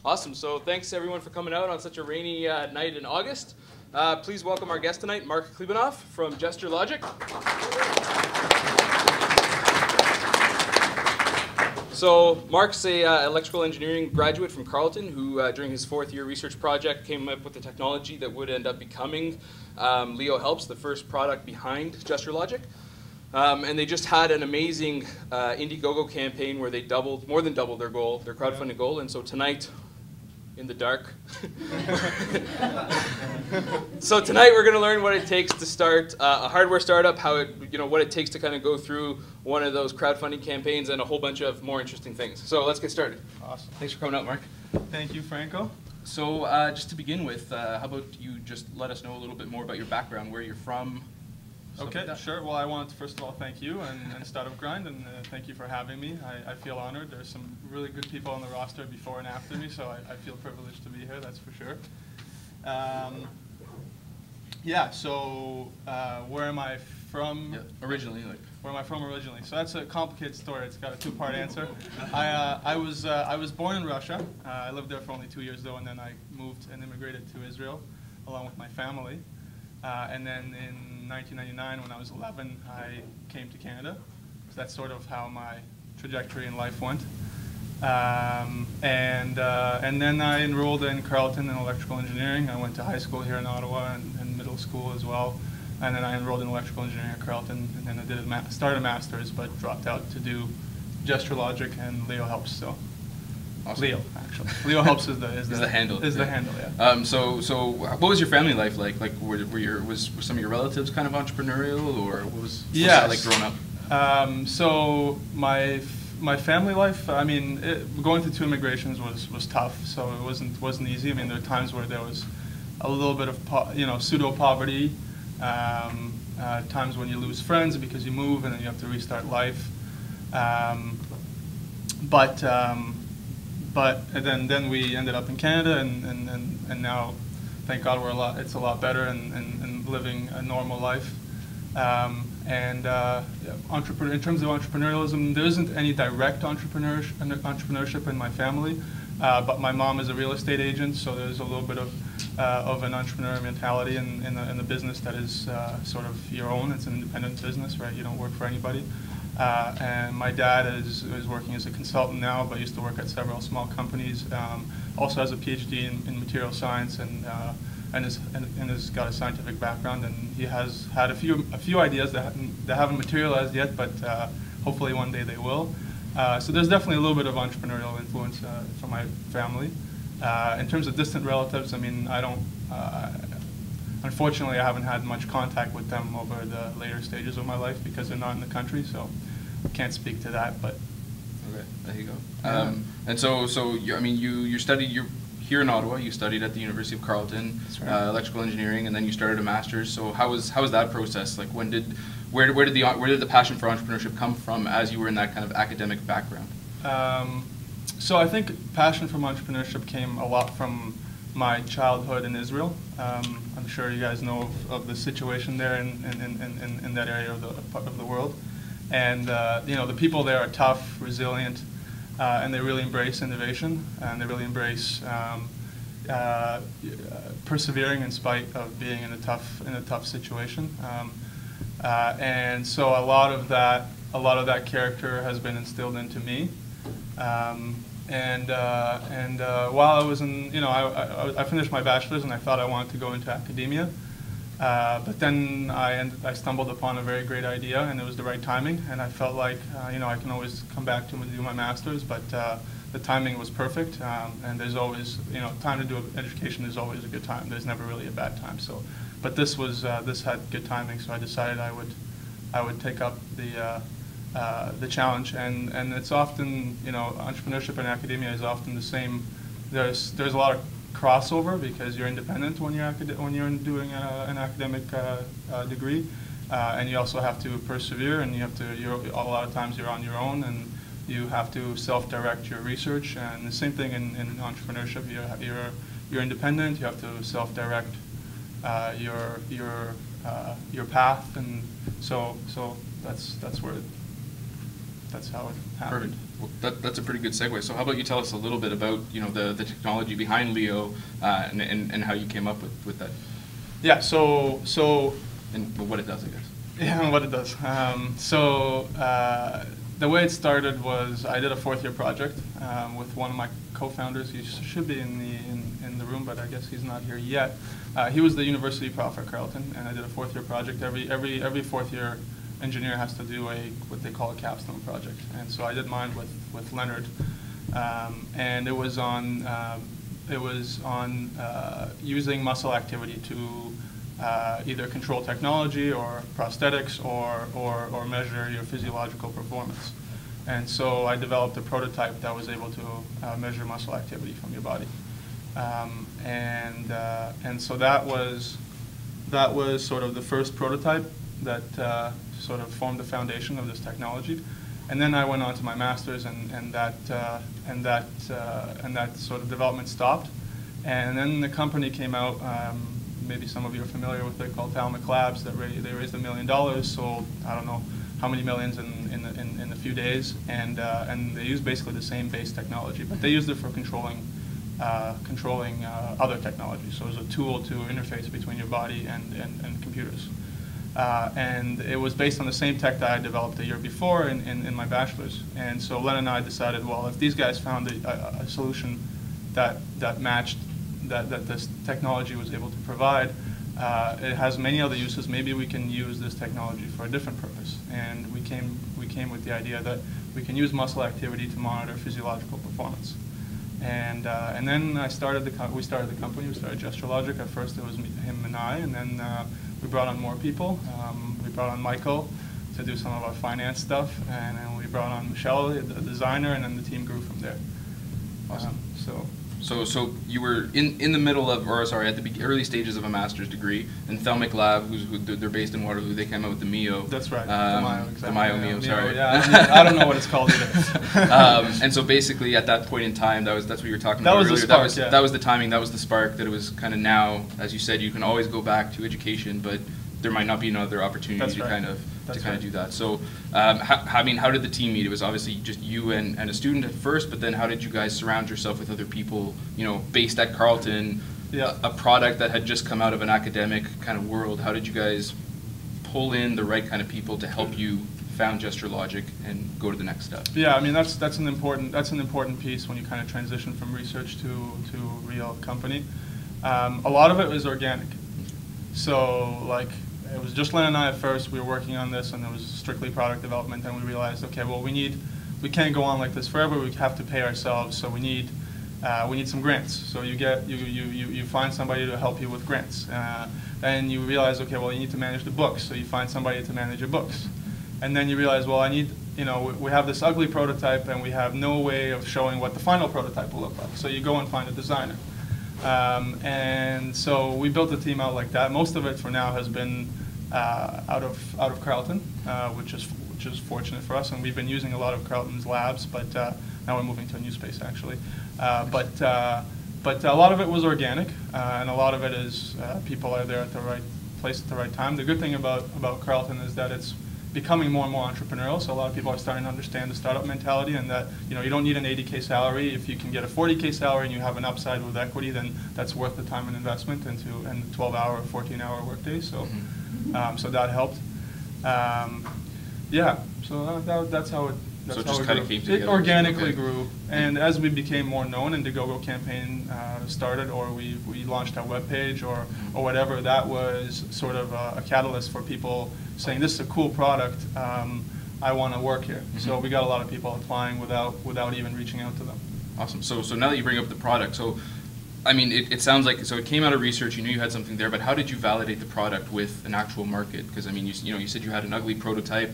Awesome. So thanks everyone for coming out on such a rainy night in August. Please welcome our guest tonight, Mark Klibanov from GestureLogic. So Mark's a electrical engineering graduate from Carleton who, during his fourth-year research project, came up with the technology that would end up becoming Leo Helps, the first product behind GestureLogic. And they just had an amazing Indiegogo campaign where they more than doubled their goal, their crowdfunding goal. And so tonight, in the dark, so tonight we're going to learn what it takes to start a hardware startup, what it takes to kind of go through one of those crowdfunding campaigns, and a whole bunch of more interesting things. So let's get started. Awesome. Thanks for coming out, Mark. Thank you, Franco. So just to begin with, how about you just let us know a little bit more about your background, where you're from. Okay, sure. Well, I want to first of all thank you and Startup Grind, and thank you for having me. I feel honored. There's some really good people on the roster before and after me, so I feel privileged to be here, that's for sure. Yeah, so where am I from? Yeah, originally, Where am I from originally? So that's a complicated story. It's got a two-part answer. I was born in Russia. I lived there for only 2 years though, and then I moved and immigrated to Israel along with my family. And then in 1999, when I was 11, I came to Canada. So that's sort of how my trajectory in life went. And then I enrolled in Carleton in electrical engineering. I went to high school here in Ottawa and middle school as well. And then I enrolled in electrical engineering at Carleton. And then I started a master's, but dropped out to do GestureLogic and Leo Helps. So. Awesome. Leo, actually. Leo Helps is the handle. Is the handle, yeah. So what was your family life like? Like, were some of your relatives kind of entrepreneurial, or what was that like growing up? So my family life, I mean, going through 2 immigrations was tough. So it wasn't easy. I mean, there were times where there was a little bit of pseudo poverty. Times when you lose friends because you move and then you have to restart life. But then we ended up in Canada, and now, thank God, it's a lot better and living a normal life. In terms of entrepreneurialism, there isn't any direct entrepreneurship in my family, but my mom is a real estate agent, so there's a little bit of an entrepreneurial mentality in the business that is sort of your own. It's an independent business, right? You don't work for anybody. And my dad is working as a consultant now, but used to work at several small companies. Also has a PhD in material science and has got a scientific background. And he has had a few ideas that haven't materialized yet, but hopefully one day they will. So there's definitely a little bit of entrepreneurial influence from my family. In terms of distant relatives, I mean, unfortunately, I haven't had much contact with them over the later stages of my life because they're not in the country, so I can't speak to that. But okay, there you go. Yeah. And so you studied. You're here in Ottawa. You studied at the University of Carleton, that's right. Electrical engineering, and then you started a master's. So how was that process? Like, where did the passion for entrepreneurship come from as you were in that kind of academic background? So I think passion from entrepreneurship came a lot from my childhood in Israel. I'm sure you guys know of the situation there in that area of the world. And the people there are tough, resilient, and they really embrace innovation, and they really embrace persevering in spite of being in a tough situation. And so a lot of that character has been instilled into me. While I was in, I finished my bachelor's and I thought I wanted to go into academia, but then I stumbled upon a very great idea and it was the right timing, and I felt like I can always come back to do my master's, but the timing was perfect, and there's always time to do education is always a good time. There's never really a bad time. So, but this had good timing, so I decided I would take up the challenge, and it's often, entrepreneurship and academia is often the same. There's a lot of crossover because you're independent when you're doing an academic degree, and you also have to persevere, and a lot of times you're on your own, and you have to self-direct your research. And the same thing in entrepreneurship. You're independent. You have to self-direct your path, and so that's how it happened. Perfect. Well, that's a pretty good segue. So how about you tell us a little bit about, you know, the technology behind Leo and how you came up with that. Yeah, so and what it does, I guess. Yeah, what it does. The way it started was I did a fourth-year project with one of my co-founders. He should be in the room, but I guess he's not here yet. He was the university prof at Carleton, and I did a fourth-year project. Every fourth-year engineer has to do what they call a capstone project, and so I did mine with Leonard, and it was on using muscle activity to either control technology or prosthetics or measure your physiological performance. And so I developed a prototype that was able to measure muscle activity from your body. And so that was sort of the first prototype that sort of formed the foundation of this technology. And then I went on to my master's, and that sort of development stopped. And then the company came out. Maybe some of you are familiar with it, called Talmud Labs. That they raised $1 million, sold I don't know how many millions in a few days, and they used basically the same base technology, but they used it for controlling other technology. So it was a tool to interface between your body and computers. And it was based on the same tech that I developed a year before in my bachelor's. And so Len and I decided, well, if these guys found a solution that matched that this technology was able to provide, it has many other uses. Maybe we can use this technology for a different purpose. And we came with the idea that we can use muscle activity to monitor physiological performance. And then we started the company. We started GestureLogic. At first, it was him and I, and then we brought on more people. We brought on Michael to do some of our finance stuff, and then we brought on Michelle, the designer, and then the team grew from there. Awesome. So you were in the middle of, or sorry, at the early stages of a master's degree, and Thelmic Lab, they're based in Waterloo, they came out with the Mio. That's right, the Mio, exactly. The Mio, Mio, sorry. Yeah, I don't know what it's called either. And so basically at that point in time, that's what you were talking that about was earlier. The spark, that was the timing, that was the spark, that it was kind of now, as you said, you can always go back to education, but there might not be another opportunity to kind of do that. So, how did the team meet? It was obviously just you and a student at first, but then how did you guys surround yourself with other people, you know, based at Carleton, a product that had just come out of an academic kind of world? How did you guys pull in the right kind of people to help you found GestureLogic and go to the next step? Yeah, I mean that's an important piece when you kind of transition from research to real company. A lot of it was organic. So like, it was just Len and I at first. We were working on this, and it was strictly product development. And we realized, okay, well, we can't go on like this forever. We have to pay ourselves, so we need some grants. So you find somebody to help you with grants, and you realize, okay, well, you need to manage the books. So you find somebody to manage your books, and then you realize, well, we have this ugly prototype, and we have no way of showing what the final prototype will look like. So you go and find a designer. And so we built the team out like that. Most of it for now has been out of Carleton, which is fortunate for us. And we've been using a lot of Carleton's labs, but now we're moving to a new space actually. But a lot of it was organic, and a lot of it is people are there at the right place at the right time. The good thing about Carleton is that it's becoming more and more entrepreneurial, so a lot of people are starting to understand the startup mentality, and that you don't need an 80K salary. If you can get a 40K salary and you have an upside with equity, then that's worth the time and investment into 12-hour, 14-hour workday. So, so that helped. Yeah, so that's how it. So it just kind of came together. It organically grew, and as we became more known, Indiegogo campaign started, or we launched our webpage, or whatever, that was sort of a catalyst for people saying, this is a cool product, I want to work here. Mm-hmm. So we got a lot of people applying without even reaching out to them. Awesome. So now that you bring up the product, so I mean, it sounds like, so it came out of research, you knew you had something there, but how did you validate the product with an actual market? Because I mean, you said you had an ugly prototype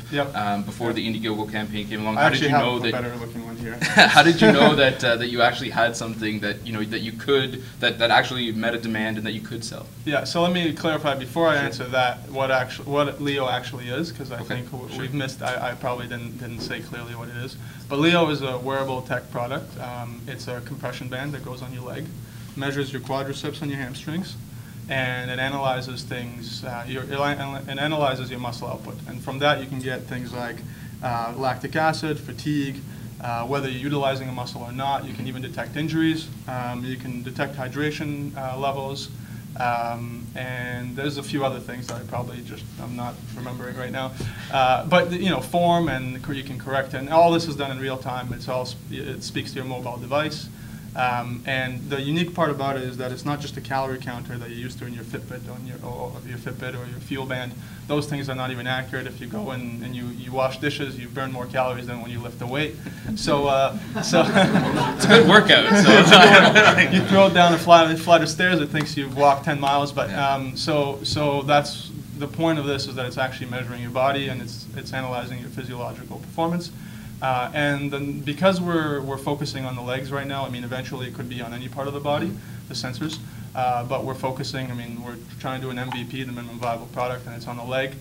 before the Indiegogo campaign came along. How did you know that? Better looking one here. How did you know that you actually had something that that you could that actually met a demand and that you could sell? Yeah. So let me clarify before I answer that what Leo actually is, because I think we've missed. I probably didn't say clearly what it is. But Leo is a wearable tech product. It's a compression band that goes on your leg, measures your quadriceps and your hamstrings, and it analyzes things. It analyzes your muscle output, and from that you can get things like lactic acid, fatigue, whether you're utilizing a muscle or not. You can even detect injuries. You can detect hydration levels. And there's a few other things that I'm not remembering right now. But form, and you can correct it. And all this is done in real time. It speaks to your mobile device. And the unique part about it is that it's not just a calorie counter that you're used to in your Fitbit or your Fuel Band. Those things are not even accurate. If you go in and you wash dishes, you burn more calories than when you lift a weight. So it's a good workout. You throw it down a flight of stairs, it thinks you've walked 10 miles. But so that's the point of this, is that it's actually measuring your body, and it's analyzing your physiological performance. And then because we're focusing on the legs right now, I mean, eventually it could be on any part of the body, the sensors. But we're focusing, we're trying to do an MVP, the minimum viable product, and it's on the leg.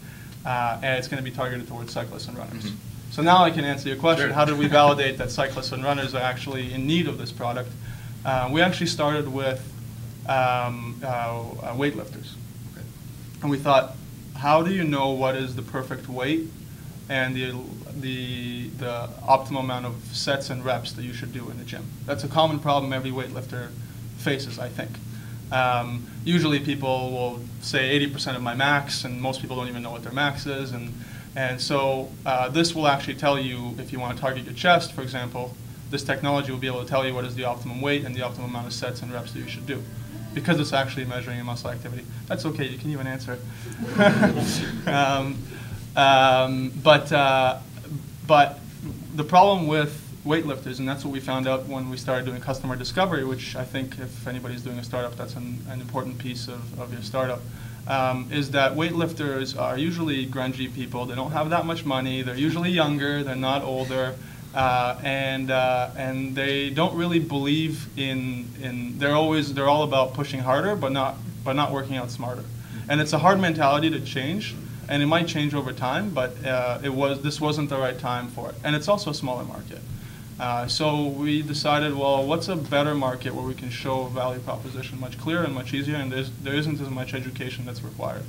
And it's going to be targeted towards cyclists and runners. Mm-hmm. So now I can answer your question. Sure. How did we validate that cyclists and runners are actually in need of this product? We actually started with weightlifters. Okay. And we thought, how do you know what is the perfect weight and the optimal amount of sets and reps that you should do in the gym? That's a common problem every weightlifter faces, I think. Usually people will say 80% of my max, and most people don't even know what their max is. And so this will actually tell you, if you want to target your chest, for example, this technology will be able to tell you what is the optimum weight and the optimum amount of sets and reps that you should do, because it's actually measuring your muscle activity. That's okay, you can even answer it. But the problem with weightlifters, and that's what we found out when we started doing customer discovery, which I think if anybody's doing a startup, that's an important piece of your startup, is that weightlifters are usually grungy people. They don't have that much money. They're usually younger. They're not older. And they don't really believe in they're all about pushing harder, but not working out smarter. And it's a hard mentality to change. And it might change over time, but this wasn't the right time for it. And it's also a smaller market. So we decided, well, what's a better market where we can show a value proposition much clearer and much easier, and there isn't as much education that's required.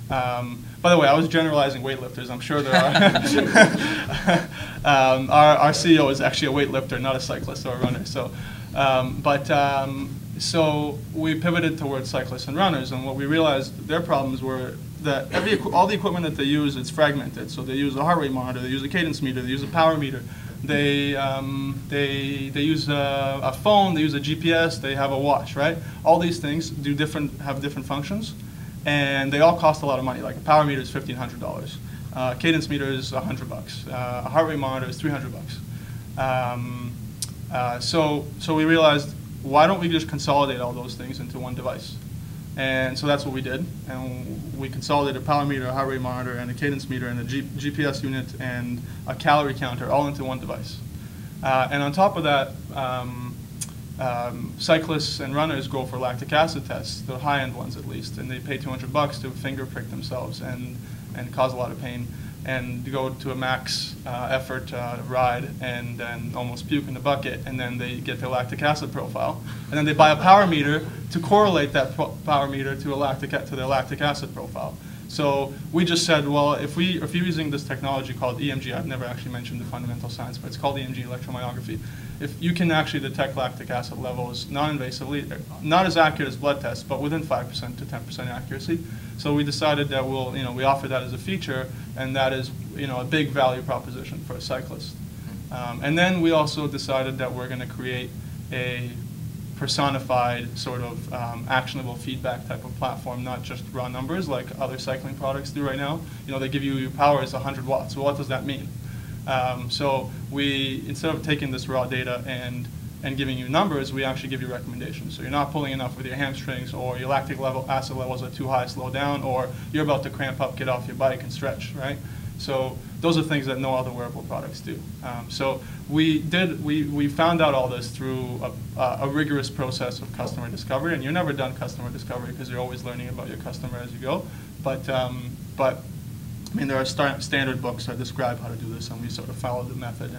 By the way, I was generalizing weightlifters. I'm sure there are. Our CEO is actually a weightlifter, not a cyclist or a runner. So we pivoted towards cyclists and runners, and what we realized their problems were that all the equipment that they use, it's fragmented. So they use a heart rate monitor, they use a cadence meter, they use a power meter, they use a phone, they use a GPS, they have a watch, right? All these things have different functions, and they all cost a lot of money. Like a power meter is $1,500, cadence meter is $100, a heart rate monitor is $300. So we realized, why don't we just consolidate all those things into one device? And so that's what we did, and we consolidated a power meter, a heart rate monitor, and a cadence meter, and a GPS unit, and a calorie counter, all into one device. And on top of that, cyclists and runners go for lactic acid tests, the high-end ones at least, and they pay $200 to finger prick themselves and cause a lot of pain, and go to a max effort ride and then almost puke in the bucket, and then they get their lactic acid profile, and then they buy a power meter to correlate that power meter to their lactic acid profile. So we just said, well, if you're using this technology called EMG, I've never actually mentioned the fundamental science, but it's called EMG, electromyography. If you can actually detect lactic acid levels non-invasively, not as accurate as blood tests, but within 5% to 10% accuracy. So we decided that we offer that as a feature, and that is a big value proposition for a cyclist. And then we also decided that we're going to create a personified sort of actionable feedback type of platform, not just raw numbers like other cycling products do right now. They give you your power is 100 watts. Well, what does that mean? So we, instead of taking this raw data and giving you numbers, we actually give you recommendations. So you're not pulling enough with your hamstrings, or your lactic acid levels are too high, slow down, or you're about to cramp up, get off your bike and stretch, right? So those are things that no other wearable products do. So we found out all this through a rigorous process of customer discovery, and you're never done customer discovery because you're always learning about your customer as you go. But I mean, there are standard books that describe how to do this, and we sort of followed the method,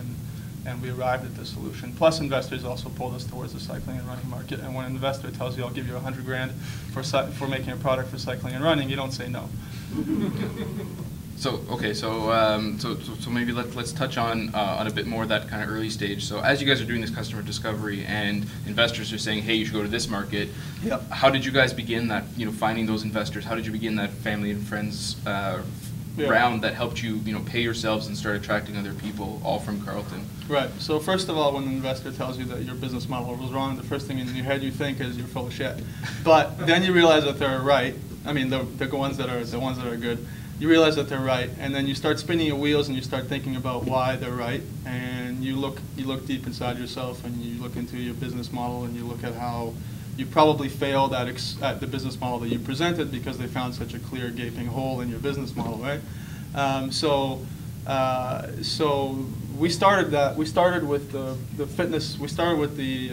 and we arrived at this solution. Plus, investors also pulled us towards the cycling and running market. And when an investor tells you, I'll give you $100 grand for making a product for cycling and running, you don't say no. So okay, so maybe let's touch on a bit more of that kind of early stage. So as you guys are doing this customer discovery and investors are saying, hey, you should go to this market. Yep. How did you guys begin that? Finding those investors. How did you begin that family and friends round that helped you pay yourselves and start attracting other people, all from Carleton? Right. So first of all, when an investor tells you that your business model was wrong, the first thing in your head you think is you're full of shit. But then you realize that they're right. I mean, the ones that are good. You realize that they're right, and then you start spinning your wheels and you start thinking about why they're right, and you look deep inside yourself and you look into your business model and you look at how you probably failed at the business model that you presented because they found such a clear gaping hole in your business model, right? So we started that. We started with the fitness. We started with the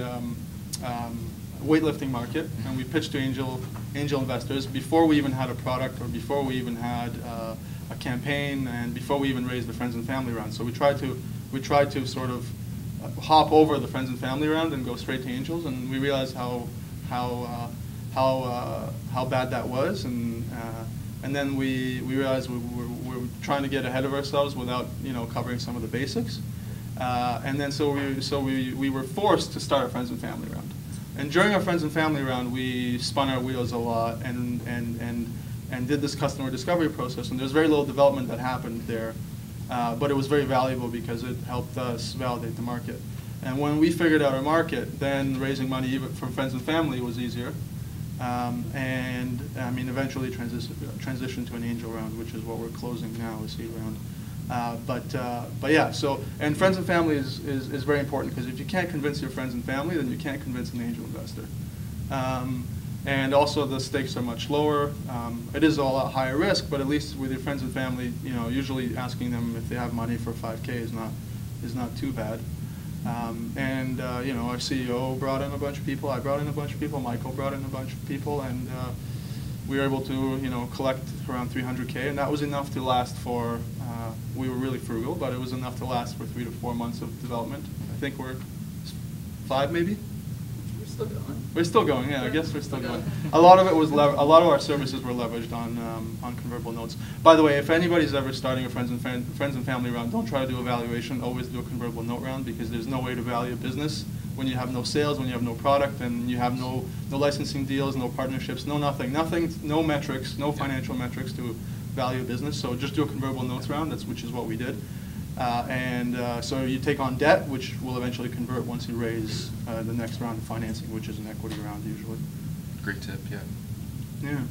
weightlifting market, and we pitched to angel investors before we even had a product or before we even had a campaign and before we even raised the friends and family round. So we tried to sort of hop over the friends and family round and go straight to angels, and we realized how bad that was, and then we realized we were trying to get ahead of ourselves without covering some of the basics, and then so we were forced to start a friends and family round. And during our friends and family round, we spun our wheels a lot and did this customer discovery process. And there's very little development that happened there, but it was very valuable because it helped us validate the market. And when we figured out our market, then raising money even from friends and family was easier. And I mean, eventually transitioned to an angel round, which is what we're closing now, a seed round. But yeah, so, and friends and family is very important, because if you can't convince your friends and family, then you can't convince an angel investor. And also the stakes are much lower. It is a lot higher risk, but at least with your friends and family, usually asking them if they have money for 5K is not too bad. Our CEO brought in a bunch of people, I brought in a bunch of people, Michael brought in a bunch of people, and we were able to collect around 300K, and that was enough to last for, we were really frugal, but it was enough to last for 3 to 4 months of development. I think we're 5 maybe? We're still going. We're still going, yeah, I guess we're still going. A lot of it was, a lot of our services were leveraged on convertible notes. By the way, if anybody's ever starting a friends and family round, don't try to do a valuation, always do a convertible note round, because there's no way to value a business when you have no sales, when you have no product, and you have no licensing deals, no partnerships, no nothing, no metrics, no financial metrics to value a business. So just do a convertible notes round, which is what we did. So you take on debt, which will eventually convert once you raise the next round of financing, which is an equity round usually. Great tip, yeah. Yeah.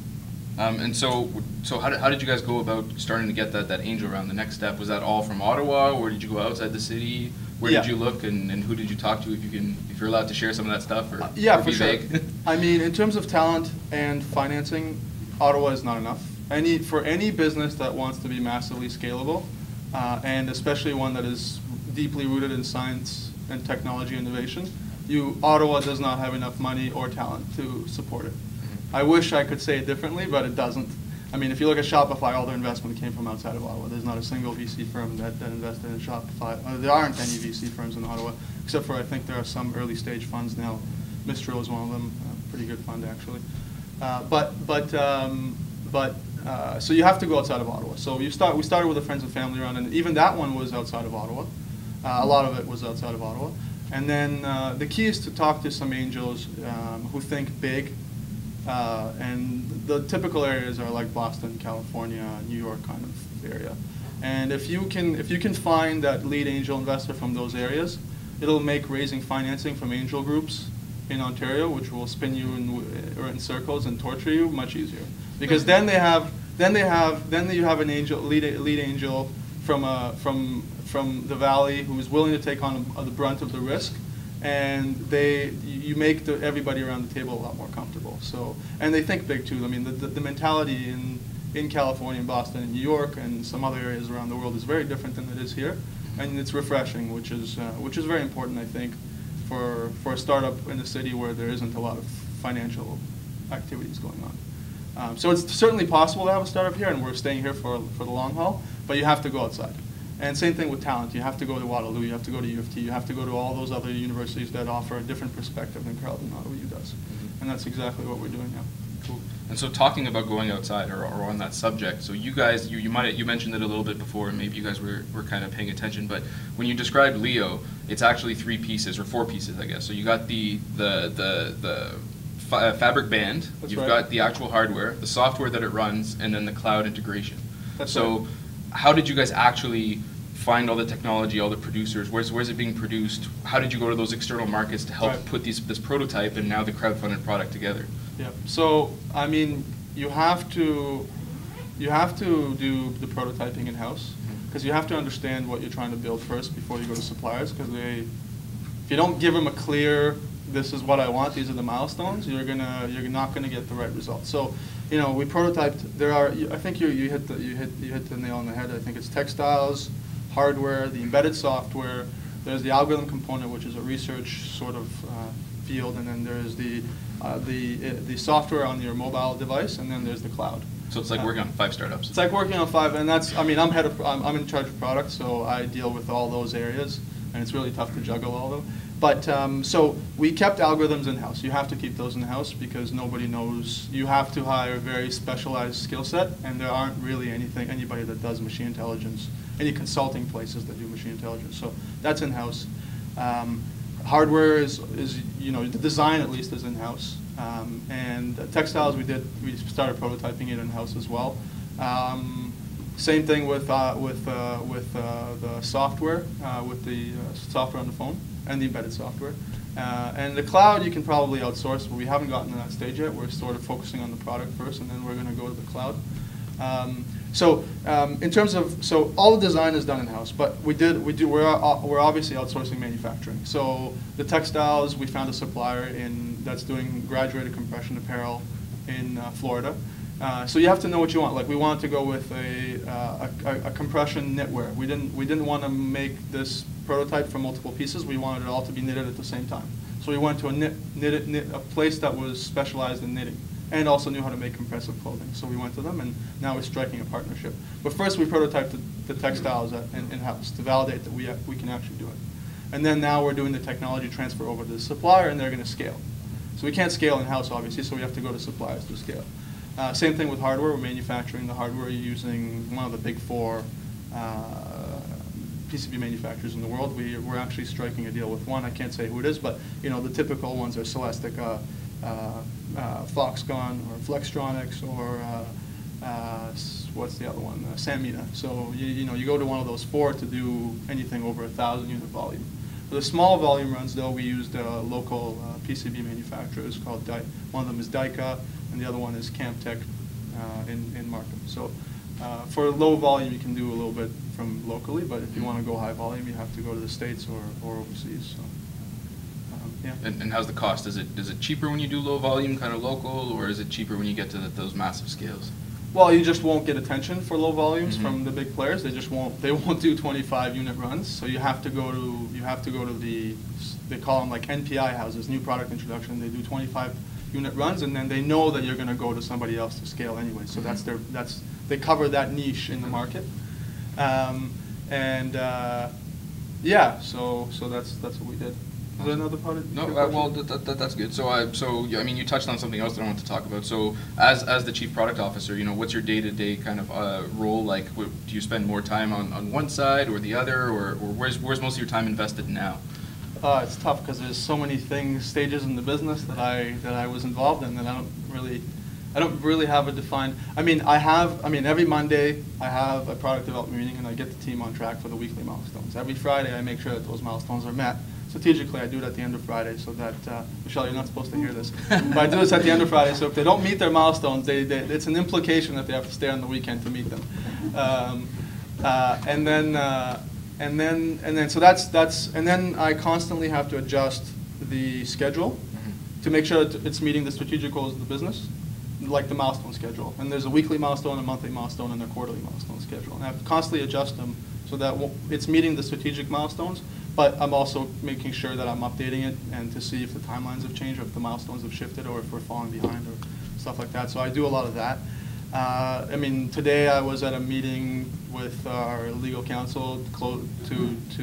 And so how did you guys go about starting to get that angel round? The next step, was that all from Ottawa, or did you go outside the city? Where did you look, and who did you talk to, if you're allowed to share some of that stuff? Or, yeah, or for sure. I mean, in terms of talent and financing, Ottawa is not enough. For any business that wants to be massively scalable, and especially one that is deeply rooted in science and technology innovation, Ottawa does not have enough money or talent to support it. I wish I could say it differently, but it doesn't. I mean, if you look at Shopify, all their investment came from outside of Ottawa. There's not a single VC firm that invested in Shopify. There aren't any VC firms in Ottawa, except for I think there are some early stage funds now. Mistral is one of them, a pretty good fund actually. So you have to go outside of Ottawa. So we started with a friends and family round, and even that one was outside of Ottawa. A lot of it was outside of Ottawa. And then the key is to talk to some angels who think big. And the typical areas are like Boston, California, New York kind of area. And if you can find that lead angel investor from those areas, it'll make raising financing from angel groups in Ontario, which will spin you in circles and torture you, much easier. Because then you have an angel, lead angel from the valley who is willing to take on the brunt of the risk, and you make everybody around the table a lot more comfortable. So, and they think big too. I mean, the mentality in California, and Boston, and New York, and some other areas around the world is very different than it is here, and it's refreshing, which is very important, I think, for a startup in a city where there isn't a lot of financial activities going on. So it's certainly possible to have a startup here, and we're staying here for the long haul, but you have to go outside. And same thing with talent. You have to go to Waterloo, you have to go to U of T, you have to go to all those other universities that offer a different perspective than Carleton Ottawa does. And that's exactly what we're doing now. Cool. And so talking about going outside or on that subject, so you guys, you mentioned it a little bit before, and maybe you guys were kind of paying attention, but when you described Leo, it's actually 3 pieces, or 4 pieces, I guess. So you got the fabric band, That's you've right. got the actual hardware, the software that it runs, and then the cloud integration. That's so right. how did you guys actually find all the technology, all the producers? Where's it being produced? How did you go to those external markets to help Right. put this prototype and now the crowdfunded product together? Yeah. So I mean, you have to do the prototyping in house because you have to understand what you're trying to build first before you go to suppliers. Because if you don't give them a clear, this is what I want, these are the milestones, you're not gonna get the right results. So, you know, we prototyped. I think you hit the nail on the head. I think it's textiles, hardware, the embedded software. There's the algorithm component, which is a research sort of field, and then there's the software on your mobile device, and then there's the cloud. So it's like working on 5 startups. It's like working on 5, and that's, I mean, I'm in charge of product, so I deal with all those areas, and it's really tough to juggle all of them. But, so we kept algorithms in-house. You have to keep those in-house because nobody knows. You have to hire a very specialized skill set, and there aren't really anybody that does machine intelligence, any consulting places that do machine intelligence. So that's in-house. Hardware is, you know, the design at least is in-house. And textiles, we started prototyping it in-house as well. Same thing with the software, with the software on the phone and the embedded software. And the cloud you can probably outsource, but we haven't gotten to that stage yet. We're sort of focusing on the product first, and then we're going to go to the cloud. In terms of, so all the design is done in-house, but we're obviously outsourcing manufacturing. So the textiles, we found a supplier that's doing graduated compression apparel in Florida. So you have to know what you want. Like we wanted to go with a compression knitwear. We didn't want to make this prototype from multiple pieces. We wanted it all to be knitted at the same time. So we went to a place that was specialized in knitting and also knew how to make compressive clothing. So we went to them, and now we're striking a partnership. But first we prototyped the textiles in-house to validate that we can actually do it. And then now we're doing the technology transfer over to the supplier, and they're going to scale. So we can't scale in-house, obviously, so we have to go to suppliers to scale. Same thing with hardware. We're manufacturing the hardware using one of the big 4 PCB manufacturers in the world. We're actually striking a deal with one. I can't say who it is, but you know the typical ones are Celestica, Foxconn, or Flextronics, or what's the other one? Sanmina. So you go to one of those 4 to do anything over 1,000 unit volume. For the small volume runs, though, we used local PCB manufacturers called one of them is Daika, and the other one is Camtech in Markham. So for low volume, you can do a little bit from locally, but if you want to go high volume, you have to go to the States or overseas. So, yeah. And how's the cost? Is it cheaper when you do low volume, kind of local, or is it cheaper when you get to those massive scales? Well, you just won't get attention for low volumes from the big players. They just won't. They won't do 25 unit runs. So you have to go to the, they call them like NPI houses, new product introduction. They do 25 unit runs, and then they know that you're going to go to somebody else to scale anyway. So they cover that niche in the market. Yeah. So that's what we did. Is there another part of No, well, that's good. So I mean, you touched on something else that I want to talk about. So, as the chief product officer, what's your day-to-day kind of role like? Do you spend more time on one side or the other, or where's most of your time invested now? It's tough because there's so many stages in the business that I was involved in that I don't really have a defined. I mean, every Monday I have a product development meeting, and I get the team on track for the weekly milestones. Every Friday I make sure that those milestones are met. Strategically, I do it at the end of Friday so that, Michelle, you're not supposed to hear this, but I do this at the end of Friday, so if they don't meet their milestones, it's an implication that they have to stay on the weekend to meet them. And then I constantly have to adjust the schedule to make sure that it's meeting the strategic goals of the business, like the milestone schedule. And there's a weekly milestone, a monthly milestone, and a quarterly milestone schedule. And I have to constantly adjust them so that it's meeting the strategic milestones, but I'm also making sure that I'm updating it and to see if the timelines have changed, or if the milestones have shifted, or if we're falling behind, or stuff like that. So I do a lot of that. I mean, today I was at a meeting with our legal counsel to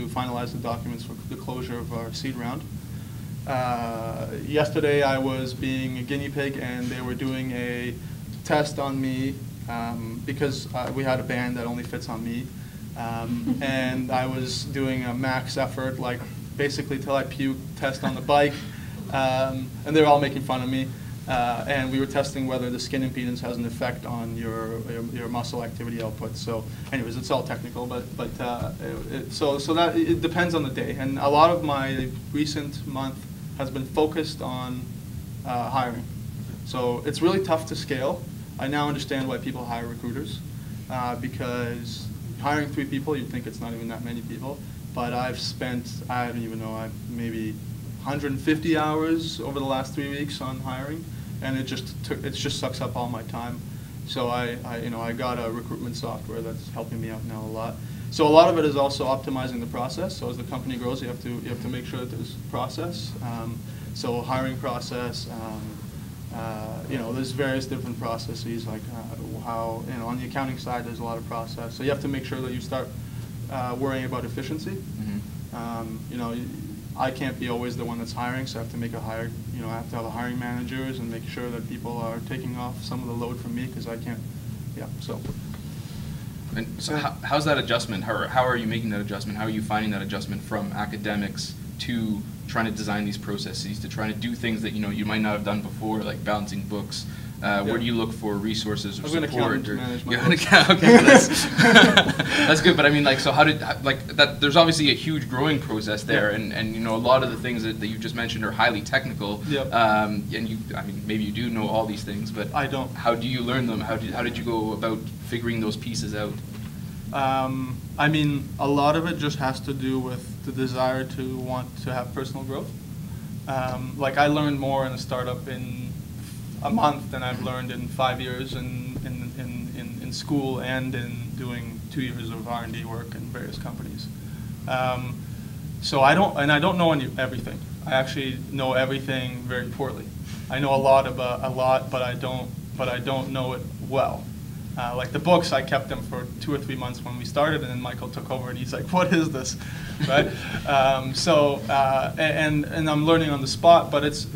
finalize the documents for the closure of our seed round. Yesterday I was being a guinea pig, and they were doing a test on me because we had a band that only fits on me. And I was doing a max effort, like basically till I puke, test on the bike. And they were all making fun of me. And we were testing whether the skin impedance has an effect on your muscle activity output. So anyways, it's all technical, but so that it depends on the day. And a lot of my recent month has been focused on hiring. So it's really tough to scale. I now understand why people hire recruiters, because hiring 3 people, you'd think it's not even that many people. But I've spent, I don't even know, maybe 150 hours over the last 3 weeks on hiring, and it just sucks up all my time. So I got a recruitment software that's helping me out now a lot. So a lot of it is also optimizing the process. So as the company grows, you have to make sure that there's process. So hiring process. There's various different processes, like how, on the accounting side, there's a lot of process. So you have to make sure that you start worrying about efficiency. I can't be always the one that's hiring, so I have to make a hire. I have to have a hiring managers and make sure that people are taking off some of the load from me, because I can't. Yeah. So. And so how's that adjustment? How are you making that adjustment? How are you finding that adjustment from academics to trying to design these processes, to trying to do things that you might not have done before, like balancing books? Where do you look for resources or support? I've been accountant to manage my books. Okay, that's good. But I mean, so how did that? There's obviously a huge growing process there, and a lot of the things that you just mentioned are highly technical. Yep. And maybe you do know all these things, but I don't. How do you learn them? How did you go about figuring those pieces out? A lot of it just has to do with the desire to want to have personal growth. I learned more in a startup in a month than I've learned in 5 years in school and in doing 2 years of R&D work in various companies. So I don't know everything. I actually know everything very poorly. I know a lot, but I don't know it well. Like the books, I kept them for 2 or 3 months when we started, and then Michael took over, and he's like, "What is this?" Right? And I'm learning on the spot, but it's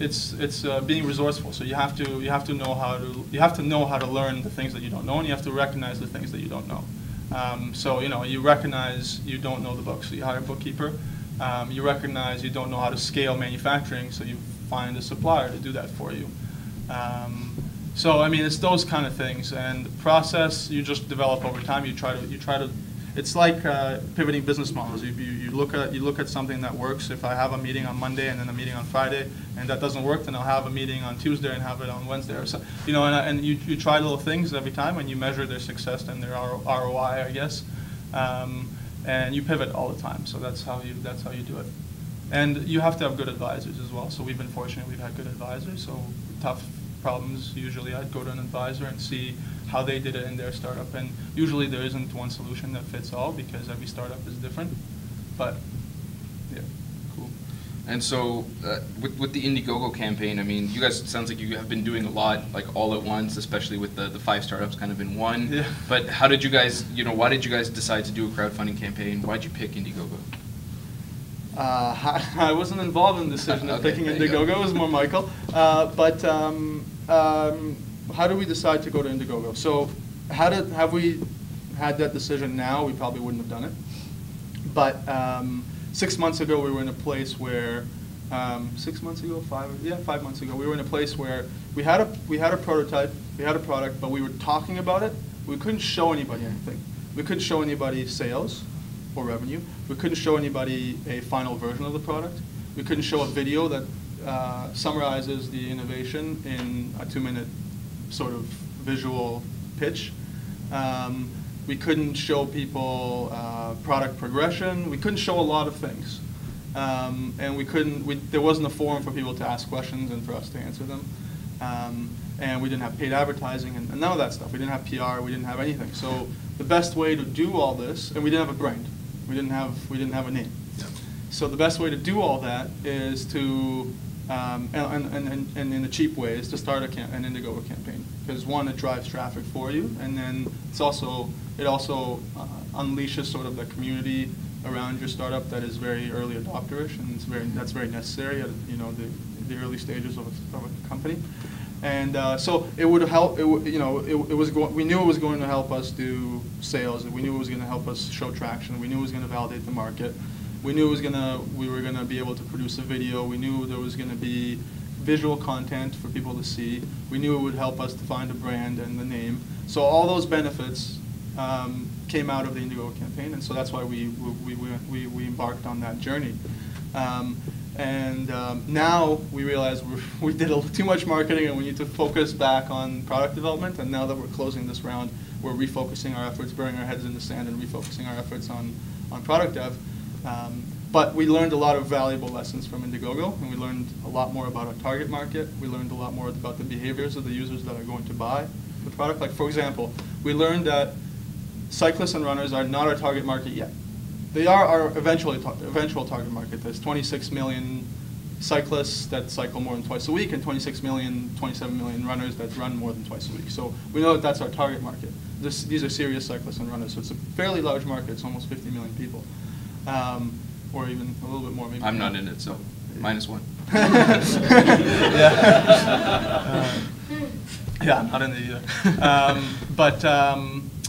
being resourceful. So you have to know how to learn the things that you don't know, and you have to recognize the things that you don't know. You recognize you don't know the books, so you hire a bookkeeper. You recognize you don't know how to scale manufacturing, so you find a supplier to do that for you. It's those kind of things, and the process you just develop over time. You try to. It's like pivoting business models. You look at something that works. If I have a meeting on Monday and then a meeting on Friday, and that doesn't work, then I'll have a meeting on Tuesday and have it on Wednesday or so. And you try little things every time, and you measure their success and their ROI, I guess. And you pivot all the time. So that's how you do it. And you have to have good advisors as well. So we've been fortunate. We've had good advisors. So tough problems, usually I'd go to an advisor and see how they did it in their startup, and usually there isn't one solution that fits all, because every startup is different. But yeah, cool. And so with the Indiegogo campaign, you guys, it sounds like you have been doing a lot, all at once, especially with the 5 startups kind of in one. Yeah. But how did you guys, why did you guys decide to do a crowdfunding campaign? Why did you pick Indiegogo? I wasn't involved in the decision of picking Indiegogo. It was more Michael. How did we decide to go to Indiegogo? So have we had that decision now, we probably wouldn't have done it. But 6 months ago, we were in a place where, 6 months ago, 5 months ago, we were in a place where we had a prototype, we had a product, but we were talking about it. We couldn't show anybody anything. We couldn't show anybody sales or revenue. We couldn't show anybody a final version of the product. We couldn't show a video that summarizes the innovation in a 2-minute sort of visual pitch. We couldn't show people product progression. We couldn't show a lot of things. And there wasn't a forum for people to ask questions and for us to answer them. And we didn't have paid advertising and none of that stuff. We didn't have PR, we didn't have anything. So the best way to do all this, and we didn't have a brand. We didn't have a name. Yeah. So the best way to do all that is to, and in a cheap way, is to start an Indiegogo campaign. Because one, it drives traffic for you, and then it also unleashes sort of the community around your startup that is very early adopterish, and that's very necessary at the early stages of a company. And so it would help. We knew it was going to help us do sales. We knew it was going to help us show traction. We knew it was going to validate the market. We knew we were going to be able to produce a video. We knew there was going to be visual content for people to see. We knew it would help us to find a brand and the name. So all those benefits came out of the Indiegogo campaign, and so that's why we embarked on that journey. Now we realize we did too much marketing, and we need to focus back on product development. And now that we're closing this round, we're refocusing our efforts, burying our heads in the sand, and refocusing our efforts on product dev. But we learned a lot of valuable lessons from Indiegogo, and we learned a lot more about our target market. We learned a lot more about the behaviors of the users that are going to buy the product. Like, for example, we learned that cyclists and runners are not our target market yet. They are our eventual target market. There's 26 million cyclists that cycle more than twice a week, and 27 million runners that run more than twice a week. So we know that that's our target market. These are serious cyclists and runners, so it's a fairly large market. It's almost 50 million people. Or even a little bit more, maybe. I'm not in it, so -1. Yeah, I'm not in it either.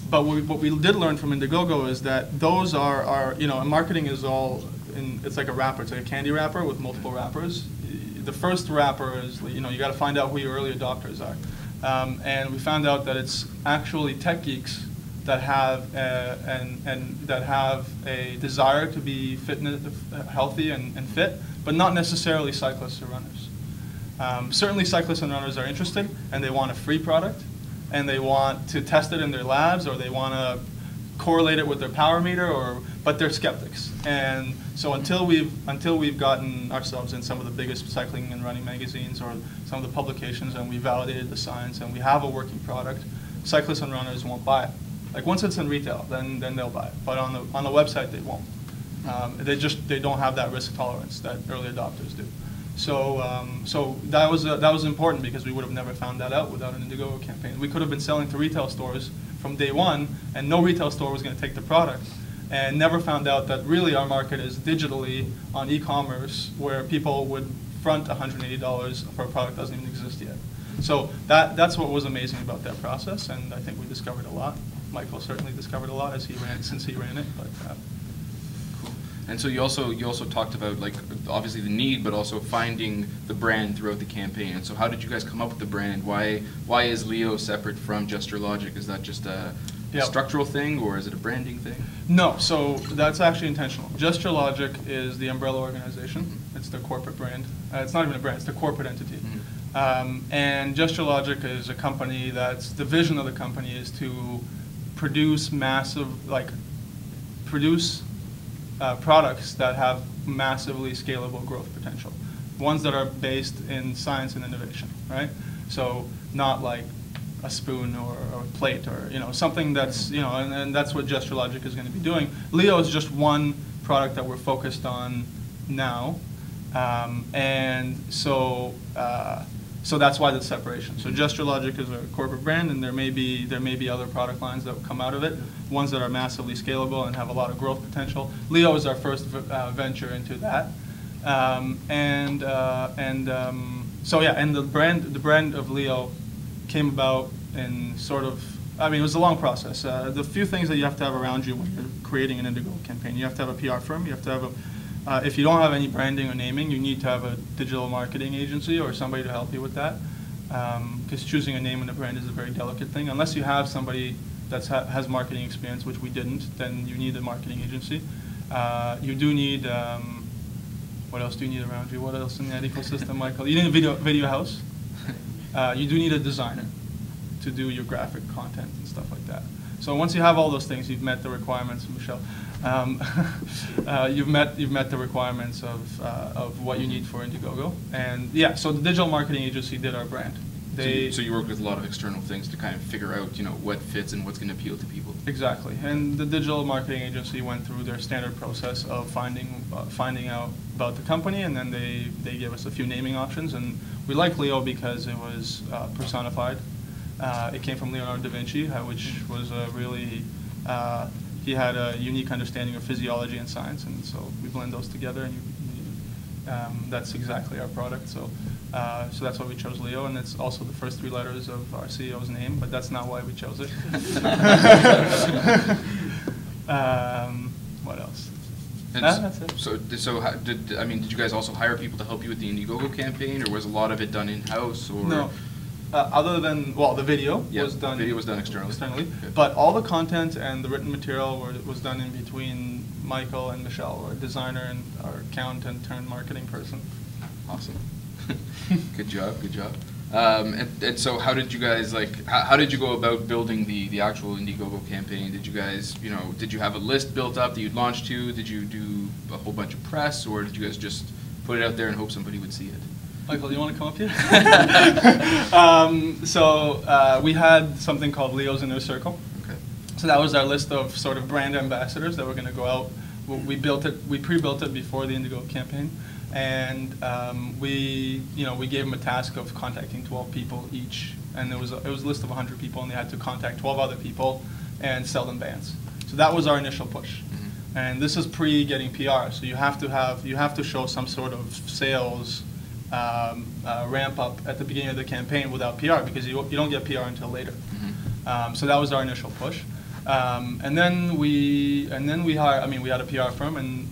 But what we did learn from Indiegogo is that those are marketing is all it's like a wrapper. It's like a candy wrapper with multiple wrappers. The first wrapper is you got to find out who your early adopters are, and we found out that it's actually tech geeks that have that have a desire to be healthy and fit, but not necessarily cyclists or runners. Certainly cyclists and runners are interested, and they want a free product, and they want to test it in their labs, or they want to correlate it with their power meter, but they're skeptics. And so until we've gotten ourselves in some of the biggest cycling and running magazines or some of the publications, and we validated the science and we have a working product, cyclists and runners won't buy it. Like, once it's in retail, then they'll buy it. But on the website, they won't. They don't have that risk tolerance that early adopters do. So that was important, because we would have never found that out without an Indiegogo campaign. We could have been selling to retail stores from day one, and no retail store was going to take the product, and never found out that really our market is digitally on e-commerce, where people would front $180 for a product that doesn't even exist yet. So that's what was amazing about that process, and I think we discovered a lot. Michael certainly discovered a lot since he ran it. But cool. And so you also talked about, like, obviously the need, but also finding the brand throughout the campaign. And so how did you guys come up with the brand? Why is Leo separate from GestureLogic? Is that just a structural thing, or is it a branding thing? No, so that's actually intentional. GestureLogic is the umbrella organization. It's the corporate brand. It's not even a brand, it's the corporate entity. Mm-hmm. And GestureLogic is a company the vision of the company is to produce products that have massively scalable growth potential. Ones that are based in science and innovation, right? So not like a spoon or a plate, or something that's and that's what GestureLogic is going to be doing. Leo is just one product that we're focused on now, and so that's why the separation. So GestureLogic is a corporate brand, and there may be other product lines that will come out of it, ones that are massively scalable and have a lot of growth potential. Leo is our first venture into that, and the brand of Leo came about in it was a long process. The few things that you have to have around you when you're creating an Indiegogo campaign: you have to have a PR firm, you have to have if you don't have any branding or naming, you need to have a digital marketing agency or somebody to help you with that, because choosing a name and a brand is a very delicate thing. Unless you have somebody that has marketing experience, which we didn't, then you need a marketing agency. You do need, what else do you need around you? What else in that ecosystem, Michael? You need a video house. You do need a designer to do your graphic content and stuff like that. So once you have all those things, you've met the requirements, Michelle. You've met the requirements of what you need for Indiegogo, and so the digital marketing agency did our brand. So you work with a lot of external things to kind of figure out what fits and what's going to appeal to people. Exactly, and the digital marketing agency went through their standard process of finding out about the company, and then they gave us a few naming options, and we like Leo because it was personified. It came from Leonardo da Vinci, which was a really he had a unique understanding of physiology and science, and so we blend those together, and that's exactly our product. So that's why we chose Leo, and it's also the first 3 letters of our CEO's name, but that's not why we chose it. What else? That's it. So how, did you guys also hire people to help you with the Indiegogo campaign, or was a lot of it done in-house? Or No. Other than, well, the video was done. Video was done externally. Okay. But all the content and the written material was done in between Michael and Michelle, our designer and our accountant turned marketing person. Awesome. Good job. Good job. And so how did you guys, how did you go about building the actual Indiegogo campaign? Did you guys, did you have a list built up that you'd launch to? Did you do a whole bunch of press, or did you guys just put it out there and hope somebody would see it? Michael, do you want to come up here? We had something called Leo's Inner Circle. Okay. So that was our list of sort of brand ambassadors that were going to go out. We pre-built it before the Indiegogo campaign, and we gave them a task of contacting 12 people each, and it was a list of 100 people, and they had to contact 12 other people and sell them bands. So that was our initial push. Mm-hmm. And this is pre-getting PR, so you have to show some sort of sales ramp up at the beginning of the campaign without PR, because you don't get PR until later. Mm-hmm. So that was our initial push. And then we had a PR firm, and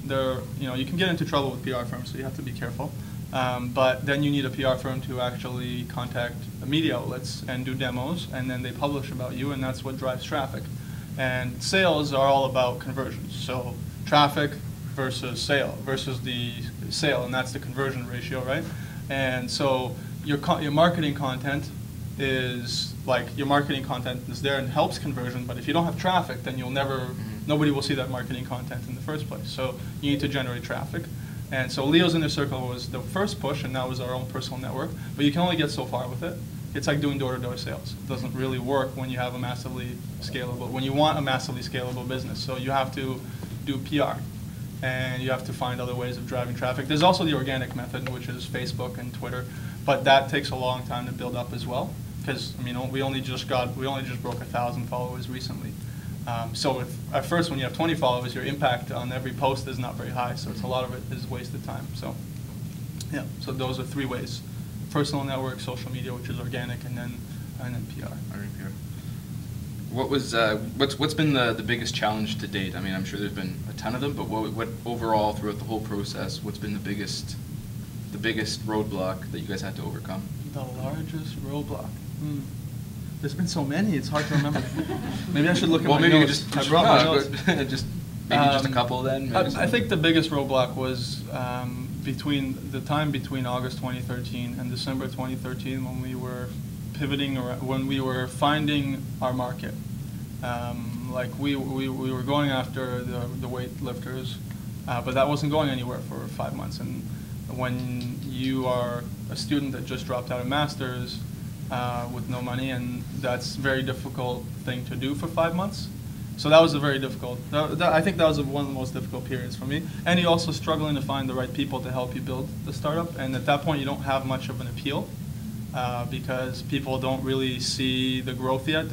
you can get into trouble with PR firms, so you have to be careful. But then you need a PR firm to actually contact media outlets and do demos, and then they publish about you, and that's what drives traffic. And sales are all about conversions. So traffic versus the sale, and that's the conversion ratio, right? And so your marketing content is there and helps conversion, but if you don't have traffic, then nobody will see that marketing content in the first place. So you need to generate traffic. And so Leo's Inner Circle was the first push, and that was our own personal network, but you can only get so far with it. It's like doing door-to-door sales. It doesn't really work when you have when you want a massively scalable business. So you have to do PR, and you have to find other ways of driving traffic. There's also the organic method, which is Facebook and Twitter, but that takes a long time to build up as well, because we only just broke 1,000 followers recently. So at first, when you have 20 followers, your impact on every post is not very high, so a lot of it is wasted time. So yeah, so those are 3 ways: personal network, social media, which is organic, and then PR. What's been the biggest challenge to date? I mean, I'm sure there's been a ton of them, but what overall throughout the whole process, what's been the biggest roadblock that you guys had to overcome? The largest roadblock. There's been so many, it's hard to remember. Maybe I should look at my notes. I brought my notes. Just a couple then. I think the biggest roadblock was between August 2013 and December 2013, when we were pivoting, or when we were finding our market. We were going after the weightlifters, but that wasn't going anywhere for 5 months. And when you are a student that just dropped out of master's with no money, and that's a very difficult thing to do for 5 months. So that was a very difficult, I think that was one of the most difficult periods for me. And you're also struggling to find the right people to help you build the startup. And at that point, you don't have much of an appeal because people don't really see the growth yet.